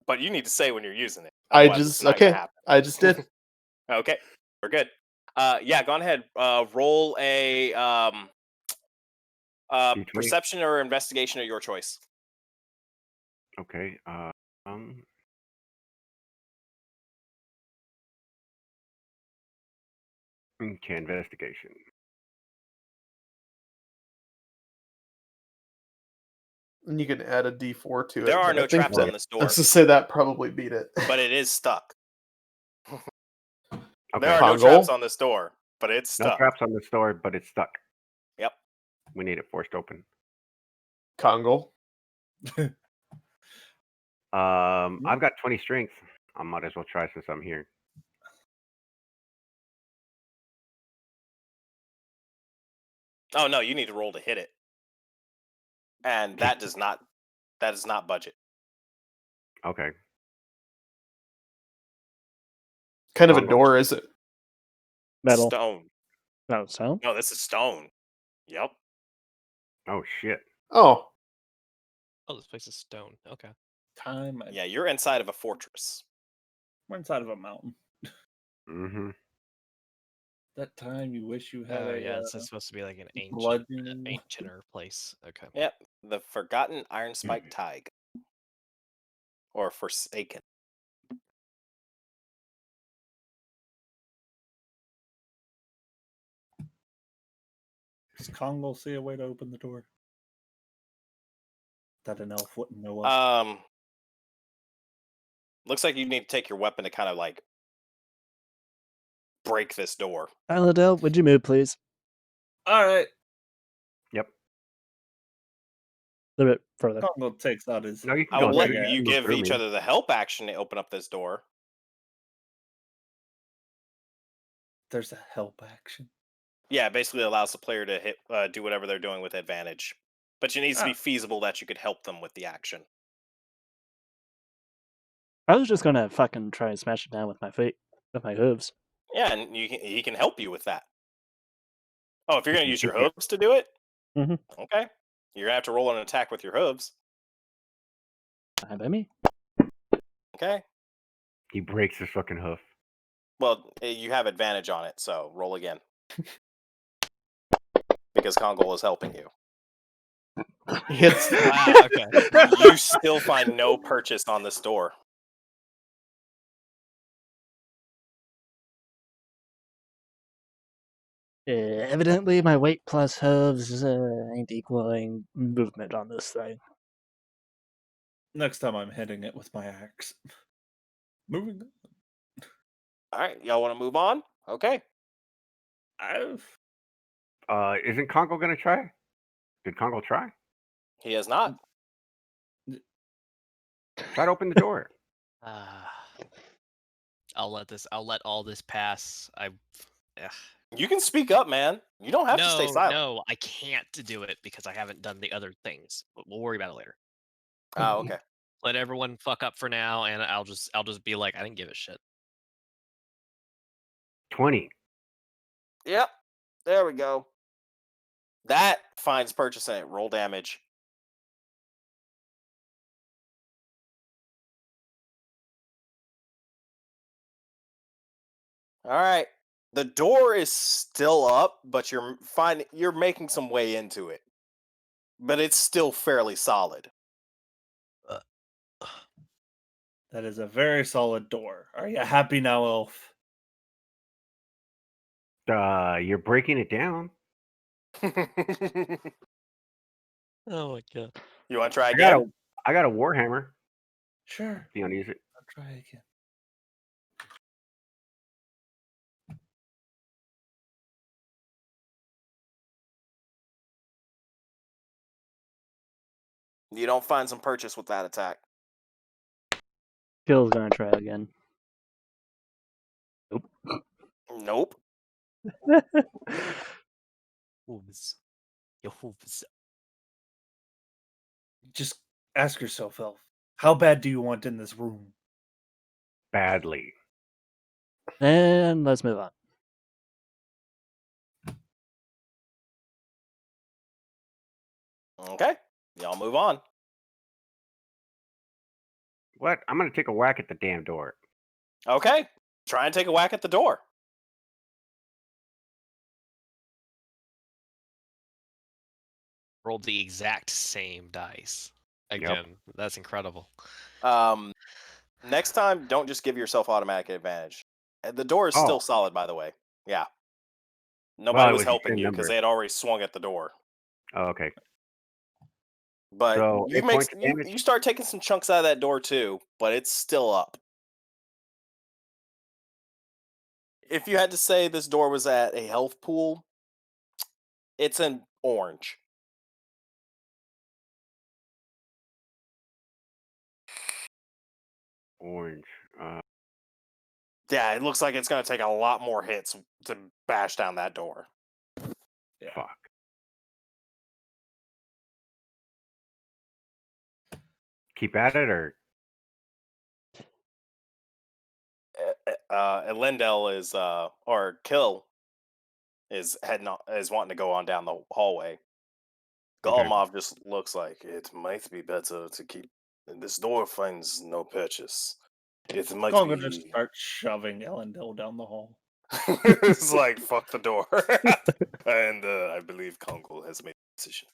But you need to say when you're using it. Otherwise, it's not going to happen. I just did. Okay, we're good. Yeah, go on ahead. Roll a D20. perception or investigation of your choice. Okay. Okay, investigation. And you can add a D4 to it. There are but no I think traps that, on this door, let's just say that probably beat it. but it is stuck. Okay. There are no Congal? traps on this door, but it's No stuck. traps on the door, but it's stuck. Yep. We need it forced open. Congal. I've got 20 strength. I might as well try since I'm here. Oh no, you need to roll to hit it, and that does not budget. Okay. Kind of a Congal. door is it? Metal. Stone. No, so? No, this is stone. Yep. Oh shit. Oh, Oh, this place is stone. Okay. Time. Yeah, you're inside of a fortress. We're inside of a mountain. Mm-hmm. That time you wish you had Oh, a yeah, this is supposed to be like an bludgeoning. ancienter place. Okay. Yep. The Forgotten Iron Spike Tig. Or Forsaken. Does Congo see a way to open the door that an elf wouldn't know of? Looks like you need to take your weapon to kind of like break this door. Aladel, would you move, please? All right. Yep. A little bit further. Congo takes out his. No, you can I go will through. let you can go give through each me. other the help action to open up this door. There's a help action. Yeah, it basically allows the player to hit do whatever they're doing with advantage. But it needs to be feasible that you could help them with the action. I was just gonna fucking try and smash it down with my feet, with my hooves. Yeah, and he can help you with that. Oh, if you're going to use your Yeah. hooves to do it? Mhm. Okay. You're going to have to roll an attack with your hooves. Fine by me. Okay. He breaks his fucking hoof. Well, you have advantage on it, so roll again. Because Kongol is helping you. hits. Wow, okay. You still find no purchase on this door. Evidently, my weight plus hooves ain't equaling movement on this thing. Next time I'm hitting it with my axe. Moving on. All right, y'all want to move on? Okay. Isn't Congo gonna try? Did Congo try? He has not. Try to open the door. I'll let all this pass. Ugh. You can speak up, man. You don't have to stay silent. No, I can't do it because I haven't done the other things. But we'll worry about it later. Oh, okay. Let everyone fuck up for now, and I'll just be like, I didn't give a shit. 20. Yep. There we go. That finds purchase in it. Roll damage. All right. The door is still up, but you're making some way into it. But it's still fairly solid. That is a very solid door. Are you happy now, elf? You're breaking it down. Oh my god. You want to try I again? got a warhammer. Sure. You want to use it? I'll try again. You don't find some purchase with that attack. Gil's gonna try again. Nope. Hooves. Your hooves. Just Ask yourself, Elf, how bad do you want in this room? Badly. And let's move on. Okay, y'all move on. What? I'm gonna take a whack at the damn door. Okay, try and take a whack at the door. Rolled the exact same dice. Again, that's incredible. Next time, don't just give yourself automatic advantage. The door is still solid, by the way. Yeah. Nobody it was was the helping same you because number. they had already swung at the door. Oh, okay. But So you 8 make points damage? you start taking some chunks out of that door too, but it's still up. If you had to say this door was at a health pool, it's an orange. Orange. Yeah, it looks like it's going to take a lot more hits to bash down that door. Fuck. Keep at it or Elendel is or Kill is wanting to go on down the hallway. Okay. Golmov just looks like it might be better to keep this door finds no purchase. It might Congo just be. starts shoving Elendil down the hall. It's like fuck the door, and I believe Kongo has made a decision.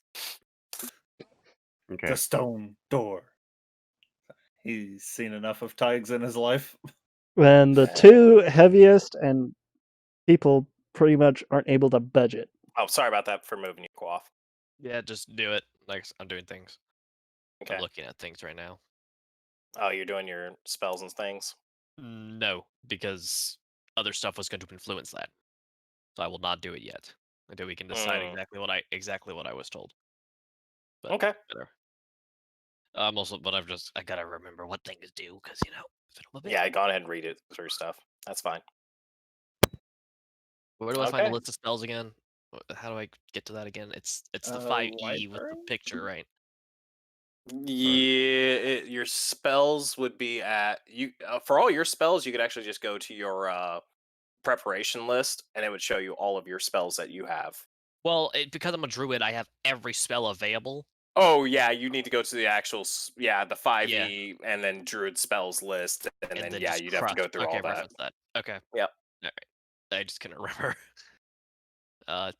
Okay. The stone door. He's seen enough of Tigers in his life. When the two heaviest and people pretty much aren't able to budget. Oh, sorry about that for moving you off. Yeah, just do it. Like I'm doing things. Okay. I'm looking at things right now. Oh, you're doing your spells and things. No, because other stuff was going to influence that. So I will not do it yet until we can decide exactly what I was told. But Okay. whatever. But I gotta remember what things do because fiddle a bit. Yeah, I gone ahead and read it through stuff. That's fine. Where do I find Okay. the list of spells again? How do I get to that again? It's the 5e with the library? picture, right? Yeah, your spells would be at you for all your spells. You could actually just go to your preparation list, and it would show you all of your spells that you have. Well, because I'm a druid, I have every spell available. Oh yeah, you need to go to the actual the 5e Yeah. and then druid spells list, and then just you'd have to go through all that. reference that. Okay. Yep. All right. I just couldn't remember. All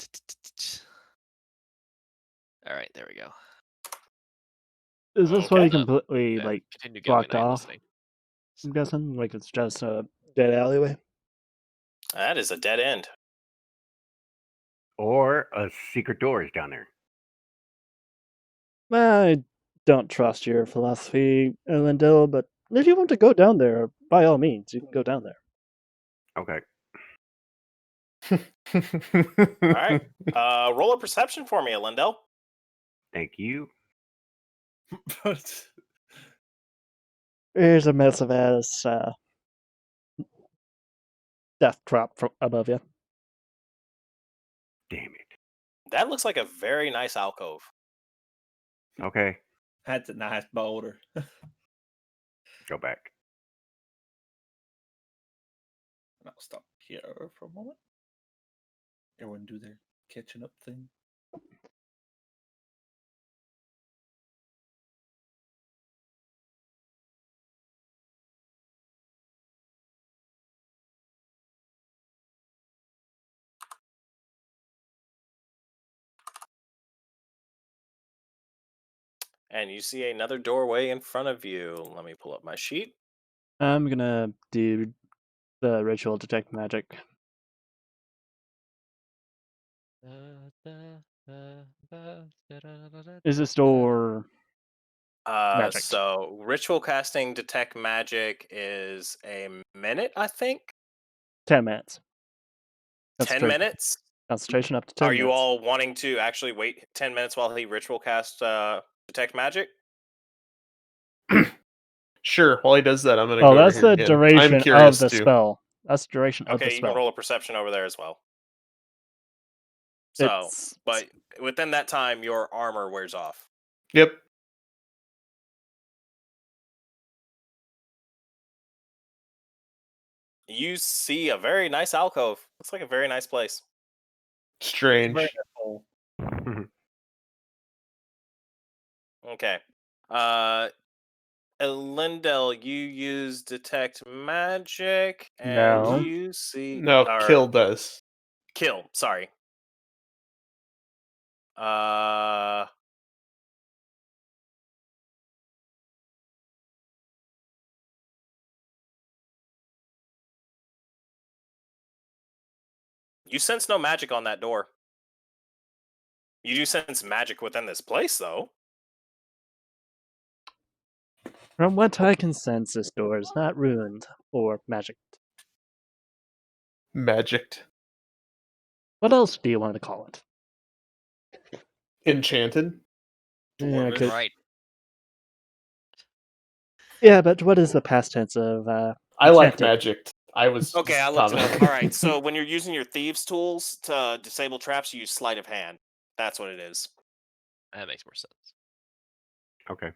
right, there we go. Is this Okay. way completely Yeah, like continue blocked going. off? I'm guessing like it's just a dead alleyway. That is a dead end. or a secret door is down there. I don't trust your philosophy, Lindell, but if you want to go down there, by all means, you can go down there. Okay. All right. Roll a perception for me, Lindell. Thank you. But There's a massive ass death drop from above you. Damn it. That looks like a very nice alcove. Okay. that's a nice boulder. Go back. And I'll stop here for a moment. Everyone do their catching up thing. And you see another doorway in front of you. Let me pull up my sheet. I'm gonna do the ritual detect magic. Is this door magic? So ritual casting detect magic is a minute, I think. 10 minutes. 10 minutes. Concentration up to 10 Are minutes. you all wanting to actually wait 10 minutes while he ritual casts detect magic? Sure. While he does that, I'm gonna Oh, go over that's here the again. duration I'm of curious the too. spell. That's the duration of the Okay, you spell. can roll a perception over there as well. So, but within that time, your armor wears off. Yep. You see a very nice alcove. Looks like a very nice place. Very Strange. cool. Okay. Lindell, you use detect magic, and No. you see No, or Kill does. kill. Sorry. Uh, you sense no magic on that door. You do sense magic within this place, though. From what I can sense, this door is not ruined or magic. Magicked. What else do you want to call it? Enchanted. Yeah, Dwarven. good. Right. Yeah, but what is the past tense of I like enchanted? magicked. I was Okay, just I looked it up. commenting. All right, so when you're using your thieves' tools to disable traps, you use sleight of hand. That's what it is. That makes more sense. Okay.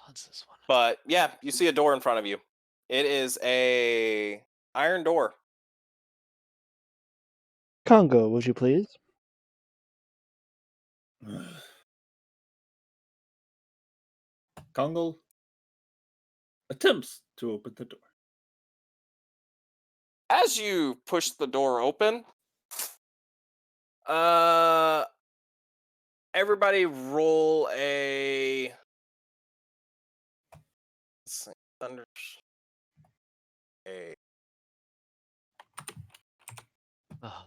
What's this one? But yeah, you see a door in front of you. It is a iron door. Congo, would you please? Kongal attempts to open the door. As you push the door open, uh, everybody roll a. Let's see, thunder. A. Oh.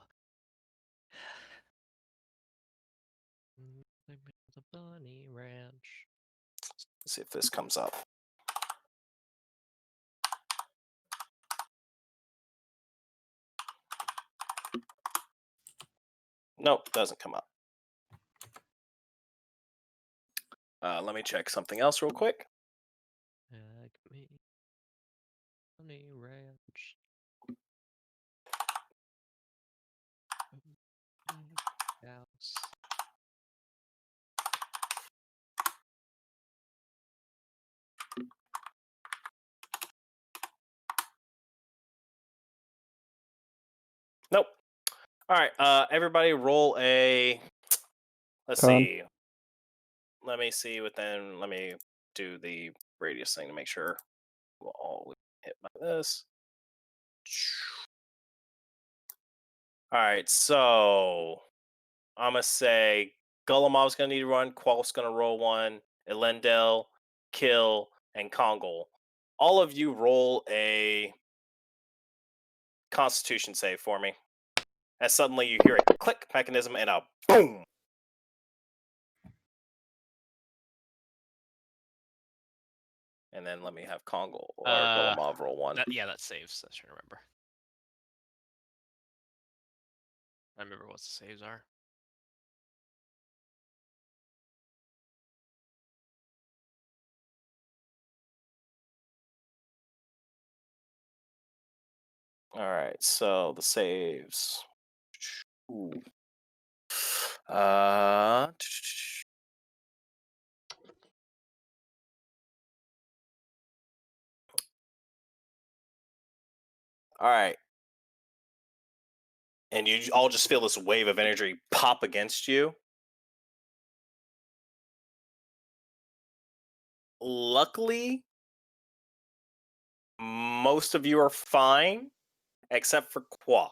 The bunny ranch. Let's see if this comes up. Nope, doesn't come up. Let me check something else real quick. Tag me. Bunny ranch. House. Nope. All right. Everybody roll a. Let's Con. see. Let me see within. Let me do the radius thing to make sure we'll all hit by this. All right. So I'm gonna say Gulamov's gonna need to run. Qualf's gonna roll one. Elendel, Kill, and Kongol. All of you roll a Constitution save for me. As suddenly you hear a click mechanism and a boom. And then let me have Kongol or Gulamov roll one. Yeah, that saves. I should remember. I remember what the saves are. All right, so the saves. Ooh. Uh, all right. And you all just feel this wave of energy pop against you. Luckily, most of you are fine, except for Quath.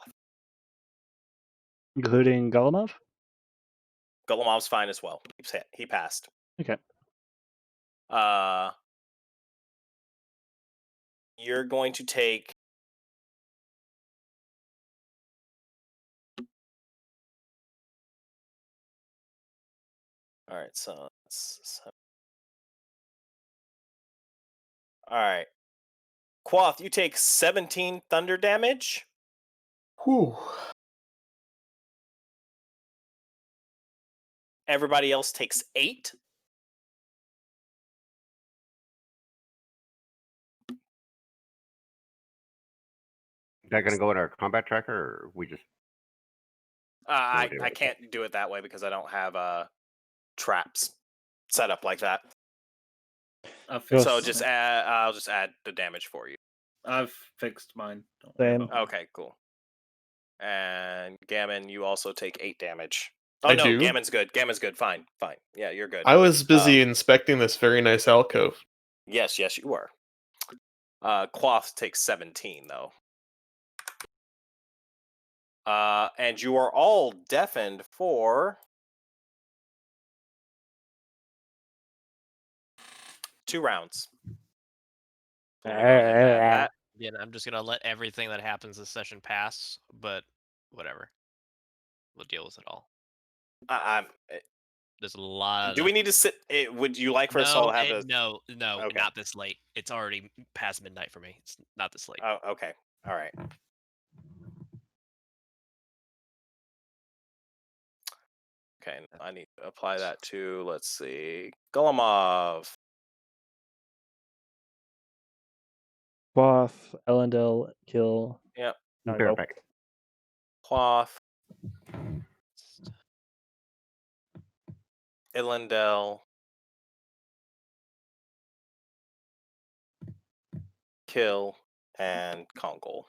Including Golemov? Gulamov's fine as well. He passed. Okay. You're going to take. All right, so all right. Quath, you take 17 thunder damage. Whew. Everybody else takes 8. Is that gonna go in our combat tracker, or we just? I idea. can't do it that way because I don't have traps set up like that. Yes. So just add. I'll just add the damage for you. I've fixed mine. Don't worry Same. about mine. Okay, cool. And Gammon, you also take 8 damage. Oh I no, do? Gammon's good. Gammon's good. Fine. Yeah, you're good. I was busy inspecting this very nice alcove. Yes, you were. Quoth takes 17 though. And you are all deafened for 2 rounds. So let me go ahead and add that. Yeah, I'm just gonna let everything that happens this session pass, but whatever. We'll deal with it all. There's a lot. Do we need to sit? Would you like for us all to have a? No, Okay. not this late. It's already past midnight for me. It's not this late. Oh, okay. All right. Okay, I need to apply that to, let's see, Golemov. Cloth, Elendil, kill. Yep. Congo. Perfect. Cloth. Elendel. Kill. And Kongol.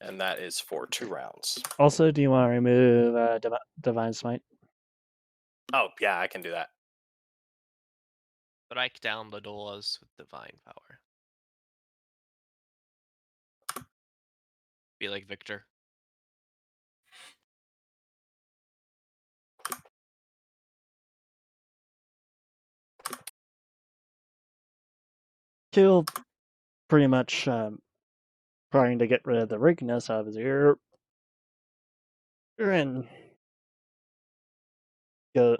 And that is for 2 rounds. Also, do you want to remove Divine Smite? Oh, yeah, I can do that. Strike down the doors with divine power. Be like Victor. Kill pretty much trying to get rid of the rigness out of his ear. You're in. Go.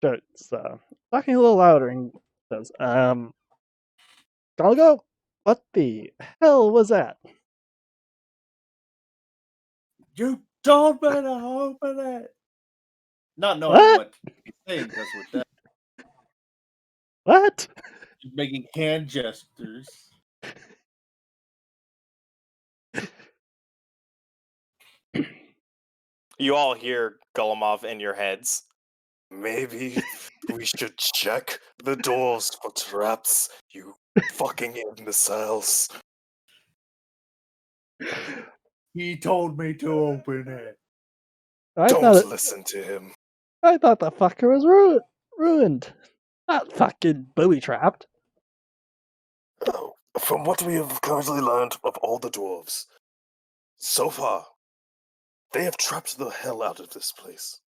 Starts talking a little louder and says, Congo, what the hell was that? You don't better open it. Not knowing What? what he's saying, because with that, What? he's making hand gestures. You all hear Golemov in your heads. Maybe we should check the doors for traps, you fucking imbeciles. He told me to open it. I thought listen to him. I thought the fucker was ruined. Not fucking booby trapped. Oh, from what we have currently learned of all the dwarves, so far, they have trapped the hell out of this place.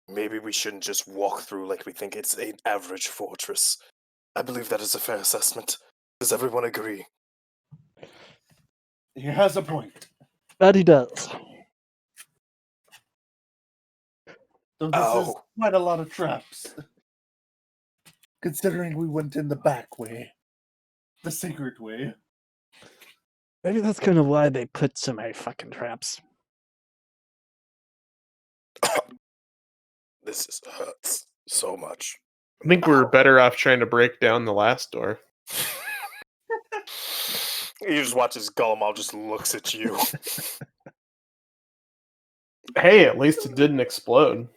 Maybe we shouldn't just walk through like we think it's an average fortress. I believe that is a fair assessment. Does everyone agree? He has a point. That he does. So this is Ow. quite a lot of traps. Considering we went in the back way. The secret way. Maybe that's kind of why they put so many fucking traps. This hurts so much. I think we're better off trying to break down the last door. You just watch as Golemov just looks at you. Hey, at least it didn't explode.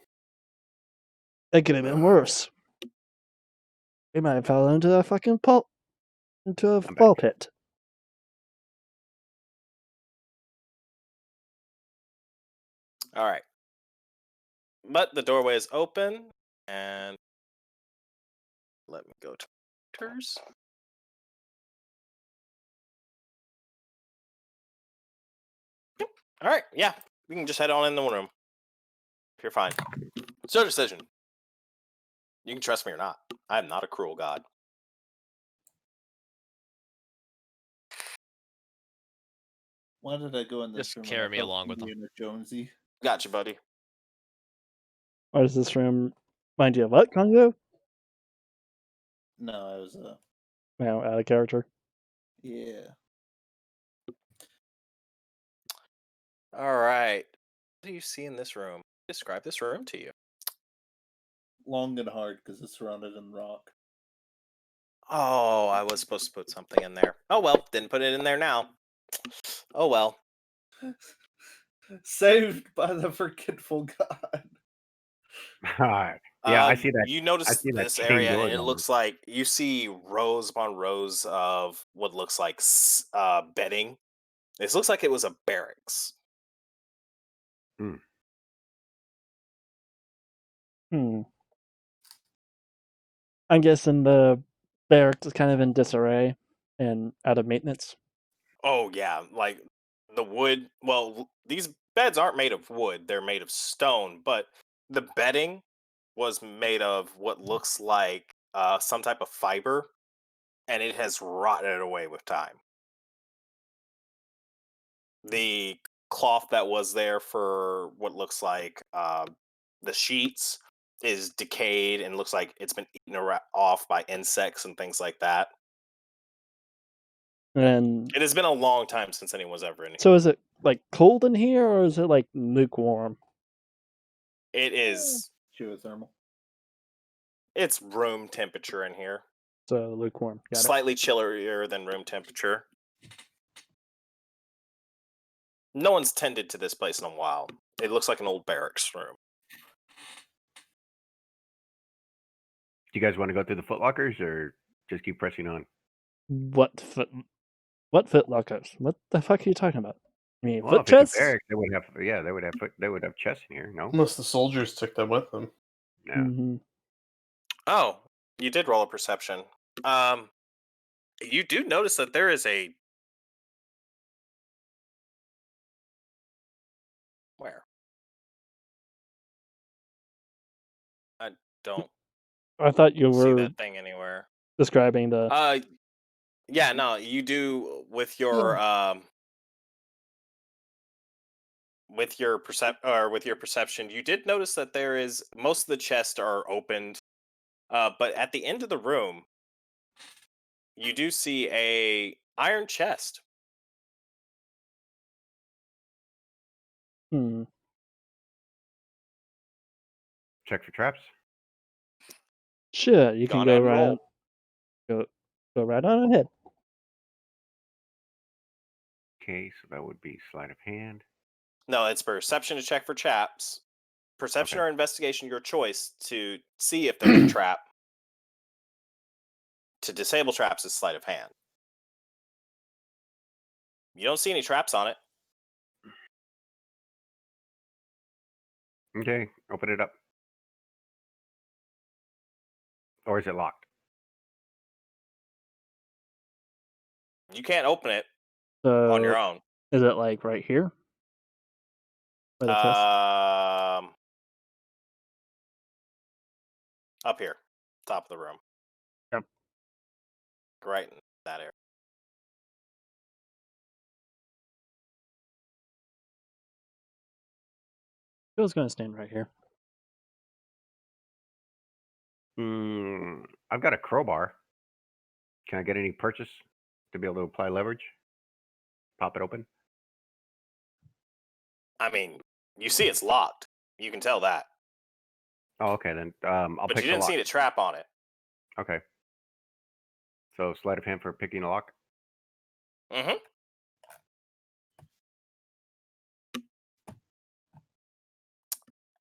It could have been worse. We might have fallen into a fucking into a I'm ball back. pit. All right. But the doorway is open, and let me go to characters. Yep. All right, yeah, we can just head on in the room. If you're fine. It's your decision. You can trust me or not. I am not a cruel god. Why did I go in this Just room? carry and I me felt along with him. Indiana Jonesy. Gotcha, buddy. Or does this room remind you of what, Congo? No, I was Now, out of character. yeah. All right. What do you see in this room? Describe this room to you. Long and hard because it's surrounded in rock. Oh, I was supposed to put something in there. Oh well, didn't put it in there now. Oh well. Saved by the forgetful god. Alright. Yeah, I see that. You I notice see that this chain area, door and it going. looks like you see rows upon rows of what looks like bedding. This looks like it was a barracks. Hmm. Hmm. I'm guessing the barracks is kind of in disarray and out of maintenance. Oh yeah, like the wood. Well, these beds aren't made of wood; they're made of stone. But the bedding was made of what looks like some type of fiber, and it has rotted away with time. The cloth that was there for what looks like the sheets is decayed and looks like it's been eaten off by insects and things like that. And It has been a long time since anyone's ever in so here. is it like cold in here or is it like lukewarm? It is. Geothermal. It's room temperature in here. So lukewarm. Got it. Slightly chillier than room temperature. No one's tended to this place in a while. It looks like an old barracks room. Do you guys want to go through the footlockers or just keep pressing on? What foot? What foot lockers? What the fuck are you talking about? I mean, Well, foot if it's a chests? barrack, they would have. Yeah, they would have chests in here. No. Unless the soldiers took them with them. Yeah. Mm-hmm. Oh, you did roll a perception. You do notice that there is a where? I don't I thought you see were that thing anywhere. describing the. Yeah, no, you do with your with your perception. You did notice that there is most of the chests are opened, but at the end of the room, you do see a iron chest. Hmm. Check for traps. Sure, you Go can on go ahead and right roll. on. Go right on ahead. Okay, so that would be sleight of hand. No, it's perception to check for traps. Perception Okay. or investigation, your choice to see if there's a trap. To disable traps is sleight of hand. You don't see any traps on it. Okay, open it up. Or is it locked? You can't open it on your So own. is it like right here? By the chest? Up here, top of the room, Yep. right in that area. Bill's gonna stand right here. I've got a crowbar. Can I get any purchase to be able to apply leverage? Pop it open. I mean, you see it's locked. You can tell that, Oh, okay then. I'll but pick you the didn't lock. see a trap on it. Okay. So sleight of hand for picking a lock. Mm-hmm.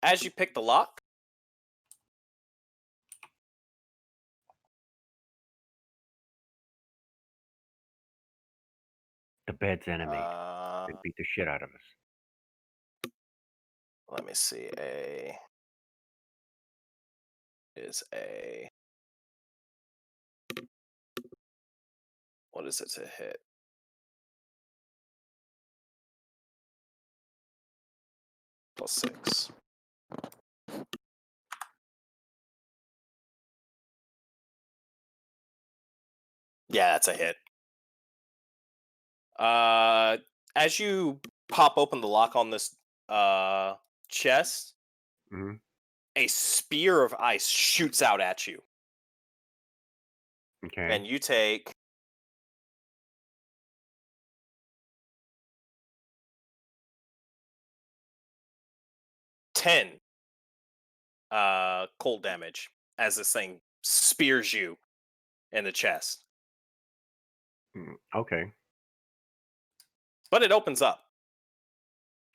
As you pick the lock, The bed's enemy and beat the shit out of us. let me see. What is it to hit? +6. Yeah, that's a hit. As you pop open the lock on this chest, hmm a spear of ice shoots out at you, Okay. and you take 10 cold damage as this thing spears you in the chest. Okay. But it opens up.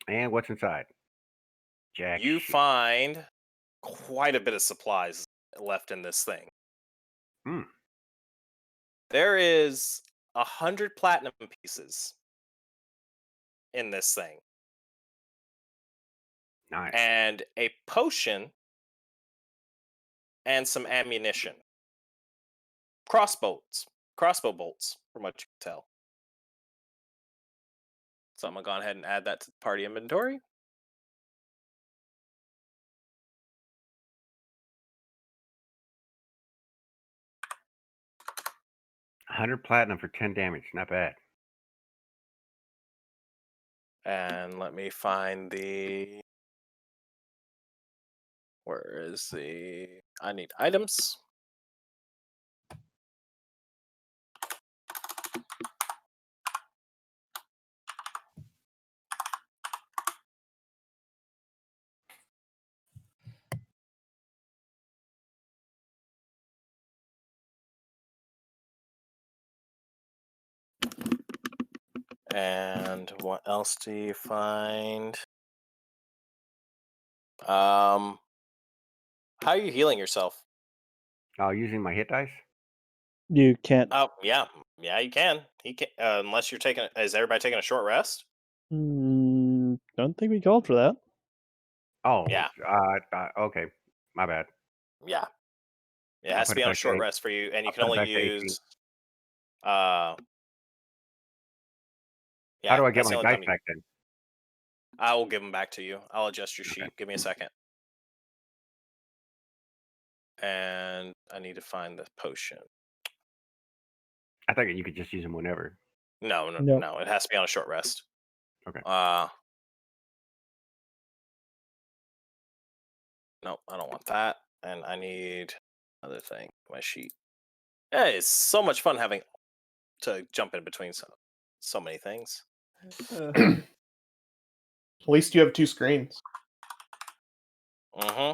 And what's inside? Jack You shit. find quite a bit of supplies left in this thing. Hmm. There is 100 platinum pieces in this thing, Nice. and a potion and some ammunition. Crossbow bolts, from what you can tell. So I'm gonna go ahead and add that to the party inventory. $100 platinum for 10 damage. Not bad. And let me find the. Where is the. I need items. And what else do you find? How are you healing yourself? Oh, using my hit dice? You can't. Oh, yeah, you can. He can, unless you're taking. Is everybody taking a short rest? Don't think we called for that. Oh, Yeah. okay. My bad. Yeah, it I has to put be it on a back to short eight. rest for you, and you I'll can put it only back to 18. use. How Yeah, do I get that's the my only dice time you. back then? I will give them back to you. I'll adjust your Okay. sheet. Give me a second. And I need to find the potion. I thought you could just use them whenever. No, Nope. it has to be on a short rest. Okay. No, I don't want that. And I need another thing. My sheet. Yeah, it's so much fun having to jump in between so many things. At least you have 2 screens. Mm-hmm.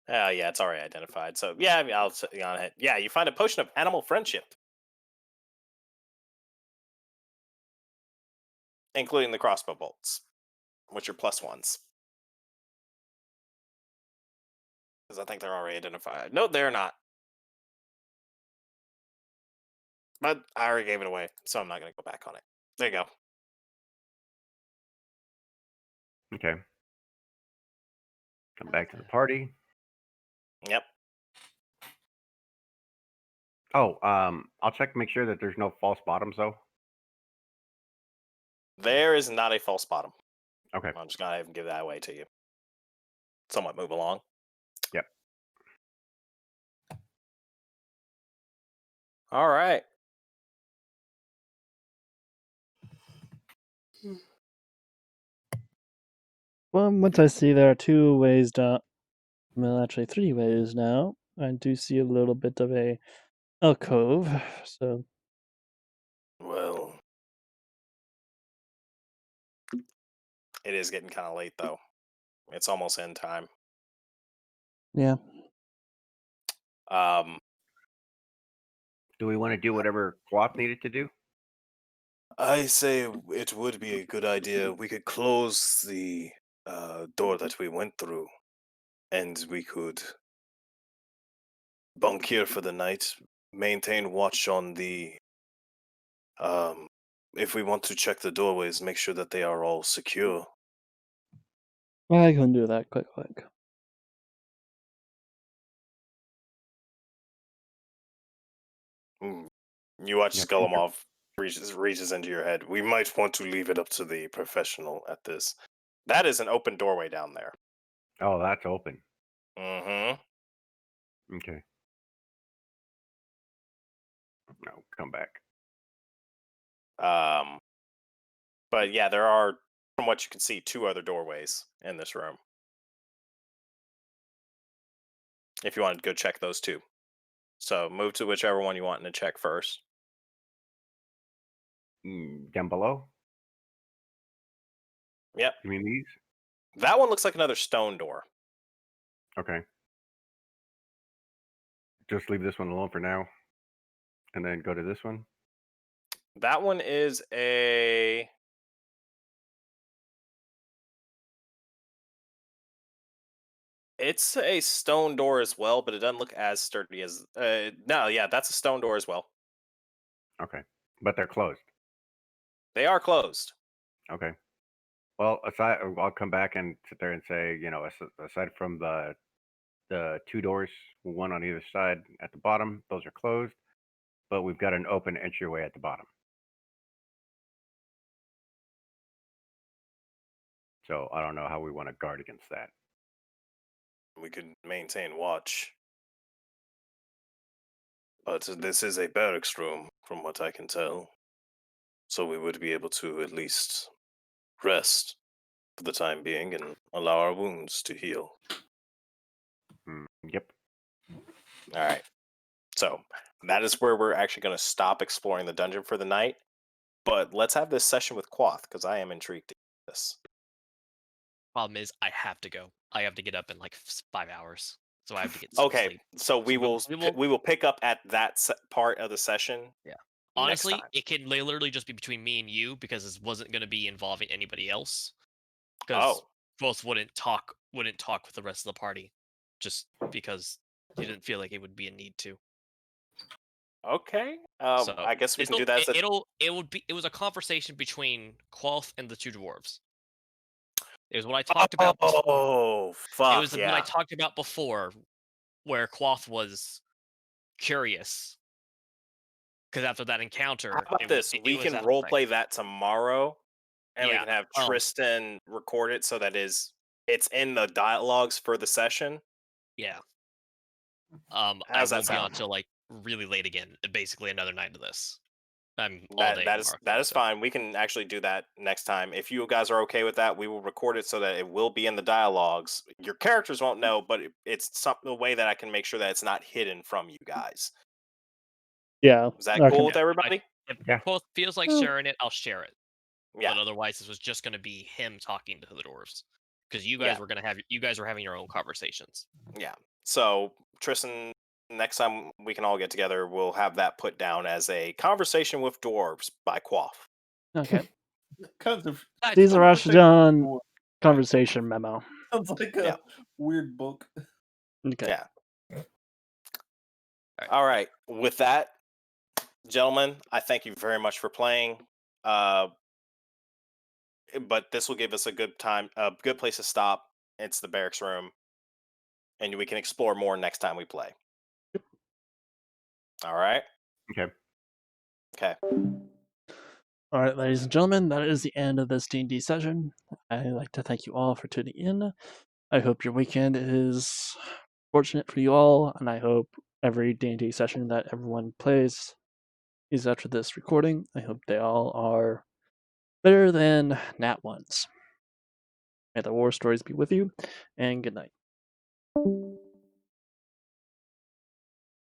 Yeah, it's already identified. So yeah, I mean, I'll sit on ahead. Yeah, you find a potion of animal friendship, including the crossbow bolts, which are +1s. Because I think they're already identified. No, they're not. But I already gave it away, so I'm not going to go back on it. There you go. Okay. Come back to the party. Yep. Oh, I'll check to make sure that there's no false bottoms though. There is not a false bottom. Okay. I'm just going to give that away to you. Somewhat move along. Yep. All right. Well, once I see there are 2 ways down, well, actually 3 ways now. I do see a little bit of a alcove, so Well, it is getting kind of late, though. It's almost end time. yeah. Do we want to do whatever Quap needed to do? I say it would be a good idea. We could close the door that we went through, and we could bunk here for the night. Maintain watch on the. If we want to check the doorways, make sure that they are all secure. I can do that quick. Mm. You watch Yeah, thank you. Skullumov reaches into your head. We might want to leave it up to the professional at this. That is an open doorway down there. Oh, that's open. Mm-hmm. Okay. No, come back. But yeah, there are, from what you can see, 2 other doorways in this room. If you want to go check those 2. So move to whichever one you want to check first. Down below. Yep. You mean these? That one looks like another stone door. Okay. Just leave this one alone for now, and then go to this one. That one is a. It's a stone door as well, but it doesn't look as sturdy as. No, yeah, that's a stone door as well. Okay, but they're closed. They are closed. Okay. Well, I'll come back and sit there and say, aside from the two doors, one on either side at the bottom, those are closed, but we've got an open entryway at the bottom. So I don't know how we want to guard against that. We could maintain watch. But this is a barracks room, from what I can tell. So we would be able to at least rest for the time being and allow our wounds to heal. Yep. All right. So that is where we're actually going to stop exploring the dungeon for the night. But let's have this session with Quoth, because I am intrigued in this. Problem is, I have to go. I have to get up in like 5 hours, so I have to get some Okay, sleep. so we will pick up at that part of the session. Yeah. next Honestly, time. it can literally just be between me and you because this wasn't going to be involving anybody else. Oh. Because both wouldn't talk with the rest of the party, just because he didn't feel like it would be a need to. Okay. So I guess we can do that. It was a conversation between Quoth and the two dwarves. It was what I talked about. Oh, fuck! It was what I talked about before, where Quoth was curious because after that encounter, How about this? We can role play that tomorrow, and we can have Tristan record it so that it's in the dialogues for the session. Yeah. How's I that won't be on sound? till like really late again. Basically, another night of this. I'm all That day. that is tomorrow, that is so. fine. We can actually do that next time. If you guys are okay with that, we will record it so that it will be in the dialogues. Your characters won't know, but it's the way that I can make sure that it's not hidden from you guys. Yeah. Is that okay. cool with everybody? If Yeah. Quoth feels like sharing it, I'll share it. Yeah. But otherwise, this was just going to be him talking to the dwarves because you guys were having your own conversations. Yeah. So Tristan, next time we can all get together, we'll have that put down as a conversation with dwarves by Quoth. Okay. These are Conversation Rashadon with- conversation memo. Sounds like a weird book. Okay. Yeah. All right. With that, gentlemen, I thank you very much for playing. But this will give us a good place to stop. It's the barracks room, and we can explore more next time we play. All right. Okay. Okay. All right, ladies and gentlemen, that is the end of this D&D session. I'd like to thank you all for tuning in. I hope your weekend is fortunate for you all, and I hope every D&D session that everyone plays is after this recording. I hope they all are better than Nat ones. May the war stories be with you, and good night.